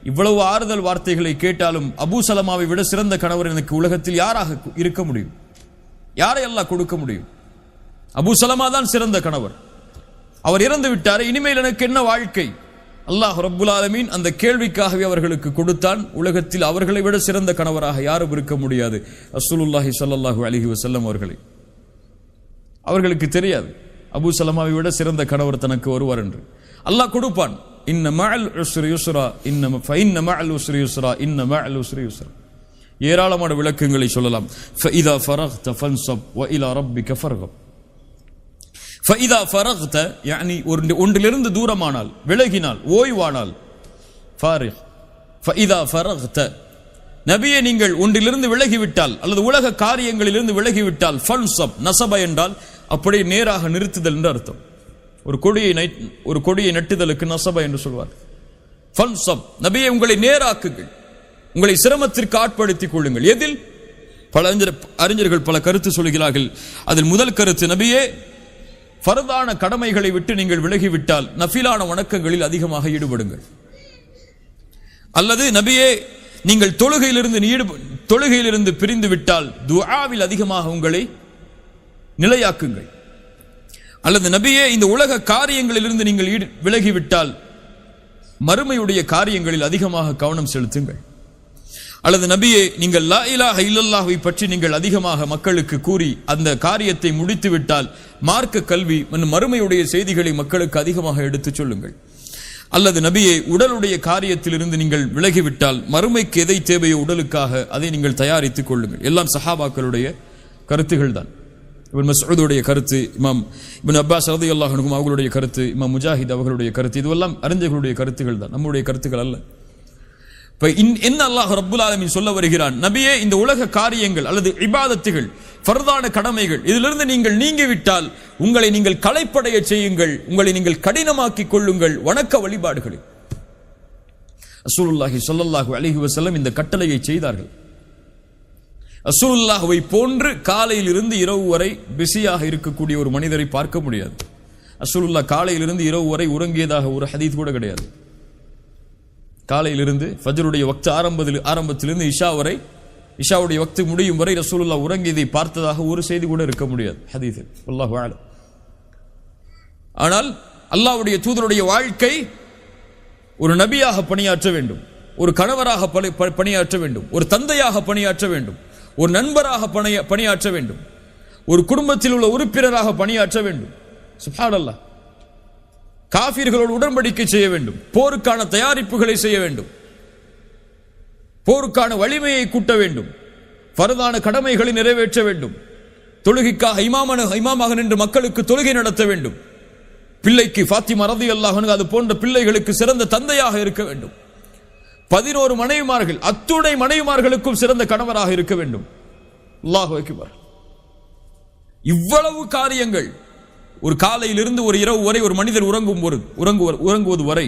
இவ்வளவு ஆறுதல் வார்த்தைகளை கேட்டாலும் அபூ சலமாவை விட சிறந்த கணவர் எனக்கு உலகத்தில் யாராக இருக்க முடியும்? யாரை அல்லாஹ் கொடுக்க முடியும்? அபூ சலமா தான் சிறந்த கணவர். அவர் இறந்து விட்டார், இனிமேல் எனக்கு என்ன வாழ்க்கை? அல்லாஹ் ரப்புல் ஆலமீன் அந்த கேள்விக்காகவே அவர்களுக்கு கொடுத்தான். உலகத்தில் அவர்களை விட சிறந்த கணவராக யாரும் இருக்க முடியாது ரசூலுல்லாஹி ஸல்லல்லாஹு அலைஹி வஸல்லம் அவர்களை. அவர்களுக்கு தெரியாது அபூ சலமாவை விட சிறந்த கணவர் தனக்கு வருவார் என்று. அல்லாஹ் கொடுப்பான். இன்ன மஅல் உஸ்ரி யுஸ்ரா, இன்ன மஅல் உஸ்ரி யுஸ்ரா, இன்ன மஅல் உஸ்ரி யுஸ்ரா. ஏராளமான விளக்கங்களை சொல்லலாம். ஃபஇதா ஃபரக்த ஃபன்ஸப் வ இலா ரப்பிக ஃபர்கப். ஃபஇதா ஃபரக்த يعني ஒன்றிலிருந்து தூரமானால், விலகினால், ஓய்வானால், ஃபாரிக். ஃபஇதா ஃபரக்த, நபியே நீங்கள் ஒன்றிலிருந்து விலகிவிட்டால் அல்லது உலக காரியங்களிலிருந்து விலகிவிட்டால், ஃபன்ஸப், நஸப என்றால் அப்படியே நேராக நிறுத்துதல் என்று அர்த்தம். ஒரு கொடியை நட்டுதலுக்கு நஸப என்று சொல்வார். ஃபன்ஸப், நபியே உங்களை நேராக்குங்கள், உங்களை சிரமத்திற்கு ஆட்படுத்திக் கொள்ளுங்கள். எதில்? பல அறிஞர்கள் பல கருத்து சொல்கிறார்கள். அதில் முதல் கருத்து, நபியே ஃபர்தான கடமைகளை விட்டு நீங்கள் விலகிவிட்டால் நஃபிலான வணக்கங்களில் அதிகமாக ஈடுபடுங்கள். அல்லது நபியே நீங்கள் தொழுகையிலிருந்து பிரிந்து விட்டால் துஆவில் அதிகமாக உங்களை நிலையாக்குங்கள். அல்லது நபியே இந்த உலக காரியங்களிலிருந்து நீங்கள் விலகிவிட்டால் மறுமையுடைய காரியங்களில் அதிகமாக கவனம் செலுத்துங்கள். அல்லது நபியே நீங்கள் லா இலாஹ இல்லல்லாஹை பற்றி நீங்கள் அதிகமாக மக்களுக்கு கூறி அந்த காரியத்தை முடித்து விட்டால் மார்க்க கல்வி மறுமையுடைய செய்திகளை மக்களுக்கு அதிகமாக எடுத்துச் சொல்லுங்கள். அல்லது நபியே உடலுடைய காரியத்திலிருந்து நீங்கள் விலகிவிட்டால் மறுமைக்கு எதை தேவையோ உடலுக்காக அதை நீங்கள் தயாரித்துக் கொள்ளுங்கள். எல்லாம் சஹாபாக்களுடைய கருத்துகள் தான். இப்னு மஸ்ஊதுடைய கருத்து, இமாம் இப்னு அப்பாஸ் ரலியல்லாஹு அன்ஹு அவர்களுடைய கருத்து, இமாம் முஜாஹித் அவர்களுடைய கருத்து, இதுவெல்லாம் அறிஞர்களுடைய கருத்துகள் தான், நம்முடைய கருத்துக்கள் அல்ல. என்ன அல்லாஹ் ரப்புல் ஆலமீன் சொல்ல வருகிறான், நபியே இந்த உலக காரியங்கள் அல்லது இபாதத்துகள், ஃபர்தான கடமைகள், இதிலிருந்து நீங்கள் நீங்கிவிட்டால் உங்களை நீங்கள் களைப்படைய செய்யுங்கள், உங்களை நீங்கள் கடினமாக்கிக் கொள்ளுங்கள் வணக்க வழிபாடுகளை. ரசூலுல்லாஹி ஸல்லல்லாஹு அலைஹி வஸல்லம் இந்த கட்டளையை செய்தார்கள். ரசூலுல்லாஹ்வை போன்று காலையிலிருந்து இரவு வரை பிஸியாக இருக்கக்கூடிய ஒரு மனிதரை பார்க்க முடியாது. ரசூலுல்லாஹ் காலையிலிருந்து இரவு வரை உறங்கியதாக ஒரு ஹதீஸ் கூட கிடையாது. காலையிலிருந்து ஃபஜ்ருடைய வக்த் ஆரம்பத்திலிருந்து இஷா வரை இஷாவுடைய வக்து முடியும் வரை ரசூலுல்லாஹ் உறங்கியதை பார்த்ததாக ஒரு செய்தி கூட இருக்க முடியாது ஹதீஸில். அல்லாஹு அலம். ஆனால் அல்லாஹ்வுடைய தூதருடைய வாழ்க்கை ஒரு நபியாக பணியாற்ற வேண்டும், ஒரு கணவராக பணியாற்ற வேண்டும், ஒரு தந்தையாக பணியாற்ற வேண்டும், ஒரு நண்பராக பணியாற்ற வேண்டும், ஒரு குடும்பத்தில் உள்ள உறுப்பினராக பணியாற்ற வேண்டும். சுப்ஹானல்லாஹ். காஃபிர்களோடு உடன்படிக்கை செய்ய வேண்டும், போருக்கான தயாரிப்புகளை செய்ய வேண்டும், போருக்கான வலிமையை கூட்ட வேண்டும், ஃபர்தான கடமைகளை நிறைவேற்ற வேண்டும், தொழுகைக்காக இமாமாக நின்று மக்களுக்கு தொழுகை நடத்த வேண்டும், பிள்ளைக்கு ஃபாத்திமா ரலியல்லாஹு அன்ஹா அது போன்ற பிள்ளைகளுக்கு சிறந்த தந்தையாக இருக்க வேண்டும், 11 மனைவிமார்கள் அத்துணை மனைவிமார்களுக்கும் சிறந்த கணவராக இருக்க வேண்டும். அல்லாஹு அக்பர். இவ்வளவு காரியங்கள், ஒரு காலையிலிருந்து ஒரு இரவு வரை ஒரு மனிதர் உறங்குவது வரை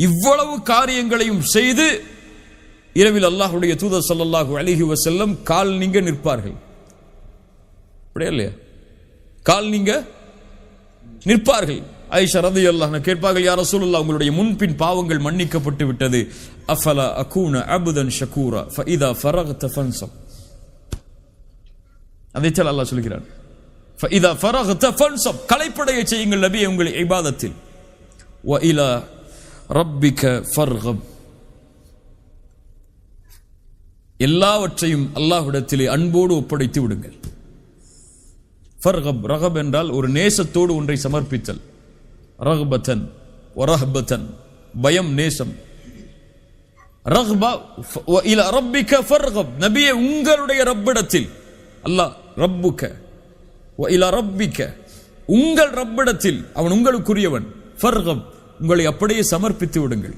இவ்வளவு காரியங்களையும் செய்து இரவில் அல்லாஹ்வுடைய தூதர் ஸல்லல்லாஹு அலைஹி வஸல்லம் கால் நீங்க நிற்பார்கள். அப்படியே இல்லையா? கால் நீங்க நிற்பார்கள். ஆயிஷா ரலியல்லாஹு அன்ஹா கேட்பார்கள், யா ரசூலுல்லாஹ், உங்களுடைய முன்பின் பாவங்கள் மன்னிக்கப்பட்டு விட்டது, அஃபலா அகூன அப்தன் ஷகூரா ஃபஇதா ஃபரக்த ஃபன்ஸப். அதைத்தான் அல்லாஹ் சொல்கிறான், ஃபஇதா ஃபரக்த ஃபன்ஸப், களைப்படைய செய்யுங்கள் நபியே உங்கள் இபாதத்தில், வ இலா ரப்பிக ஃபர்கப், எல்லாவற்றையும் அல்லாஹ்விடத்திலே அன்போடு ஒப்படைத்து விடுங்கள். ஃபர்கப், ரகப் என்றால் ஒரு நேசத்தோடு ஒன்றை சமர்ப்பித்தல். ரஹ்பத்தன் வரஹ்பத்தன், பயம் நேசம். ரஹ்பா வ இலா ரப்பிக ஃபர்கப், நபியே உங்களுடைய ரப்பிடத்தில், அல்லாஹ் ரப்புக வ இலா ரப்பிக, உங்கள் ரப்பிடத்தில், அவன் உங்களுக்குரியவன். ஃபர்கப், உங்களை அப்படியே சமர்ப்பித்து விடுங்கள்.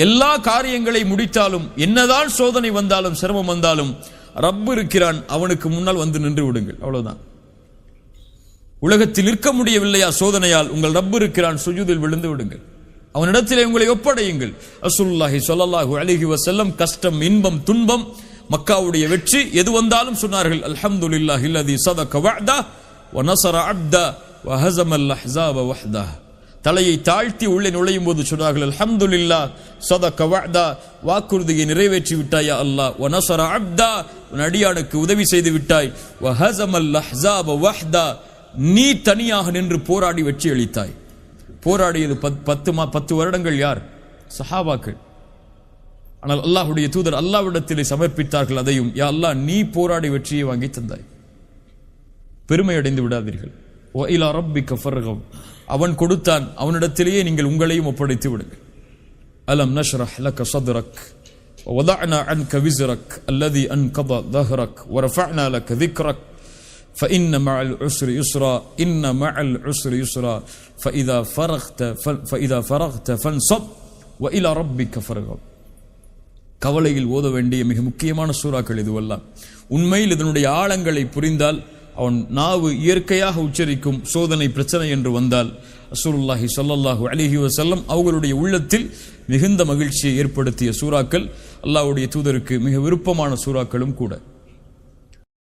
எல்லா காரியங்களை முடித்தாலும், என்னதான் சோதனை வந்தாலும் சிரமம் வந்தாலும் ரப்பு இருக்கிறான், அவனுக்கு முன்னால் வந்து நின்று விடுங்கள். அவ்வளவுதான். உலகத்தில் நிற்க முடியவில்லையா சோதனையால், உங்கள் ரப்பு இருக்கிறான், சுஜூதில் விழுந்து விடுங்கள், அவனிடத்திலே உங்களை ஒப்படையுங்கள். ரசூலுல்லாஹி ஸல்லல்லாஹு அலைஹி வஸல்லம் கஷ்டம், இன்பம், துன்பம், மக்காவுடைய வெற்றி எது வந்தாலும் சொன்னார்கள், அல்ஹம்துலில்லாஹி அல்லதி ஸதக வஅதா வ நஸர அப்தா வ ஹஸமல் அஹ்ஸாப வஹ்தா. தலையை தாழ்த்தி உள்ளே நுழையும் போது சொன்னார்கள், அல்ஹம்துலில்லாஹ் ஸதக வஅதா, வாக்குறுதியை நிறைவேற்றி விட்டாய் யா அல்லாஹ், வ நஸர அப்தா, உன் அடியானுக்கு உதவி செய்து விட்டாய், வ ஹஸமல் அஹ்ஸாப வஹ்தா, நீ தனியாக நின்று போராடி வெற்றி அளித்தாய். போராடியது 10 வருடங்கள் யார்? சஹாபாக்கள். ஆனால் அல்லாஹ்வுடைய தூதர் அல்லாஹ்விடத்திலே சமர்ப்பித்தார்கள் அதையும், யா அல்லாஹ் நீ போராடி வெற்றியை வாங்கி தந்தாய். பெருமை அடைந்து விடாதீர்கள். வ இலா ரப்பிக ஃபர்கப், அவன் கொடுத்தான், அவனிடத்திலேயே நீங்கள் உங்களையும் ஒப்படைத்து விடுங்கள். அலம் நஷ்ரஹ் லக ஸத்ரக் வ வதஅனா அன்க விஸ்ரக் அல்லதி அன்கத ظهرك ورفعنا لك ذكرك فإن مع العسر يسرا إن مع العسر يسرا فإذا فرغت فانصب وإلى ربك فارغب. கவலையில் ஓத வேண்டிய மிக முக்கியமான சூறாக்கள் இதுவெல்லாம். உண்மையில் இதனுடைய ஆழங்களை புரிந்தால், அவன் நாவு இயற்கையாக உச்சரிக்கும் சோதனை பிரச்சனை என்று வந்தால், ரசூலுல்லாஹி ஸல்லல்லாஹு அலைஹி வஸல்லம் அவர்களுடைய உள்ளத்தில் மிகுந்த மகிழ்ச்சியை ஏற்படுத்திய சூறாக்கள், அல்லாஹ்வுடைய தூதருக்கு மிக விருப்பமான சூறாக்களும் கூட.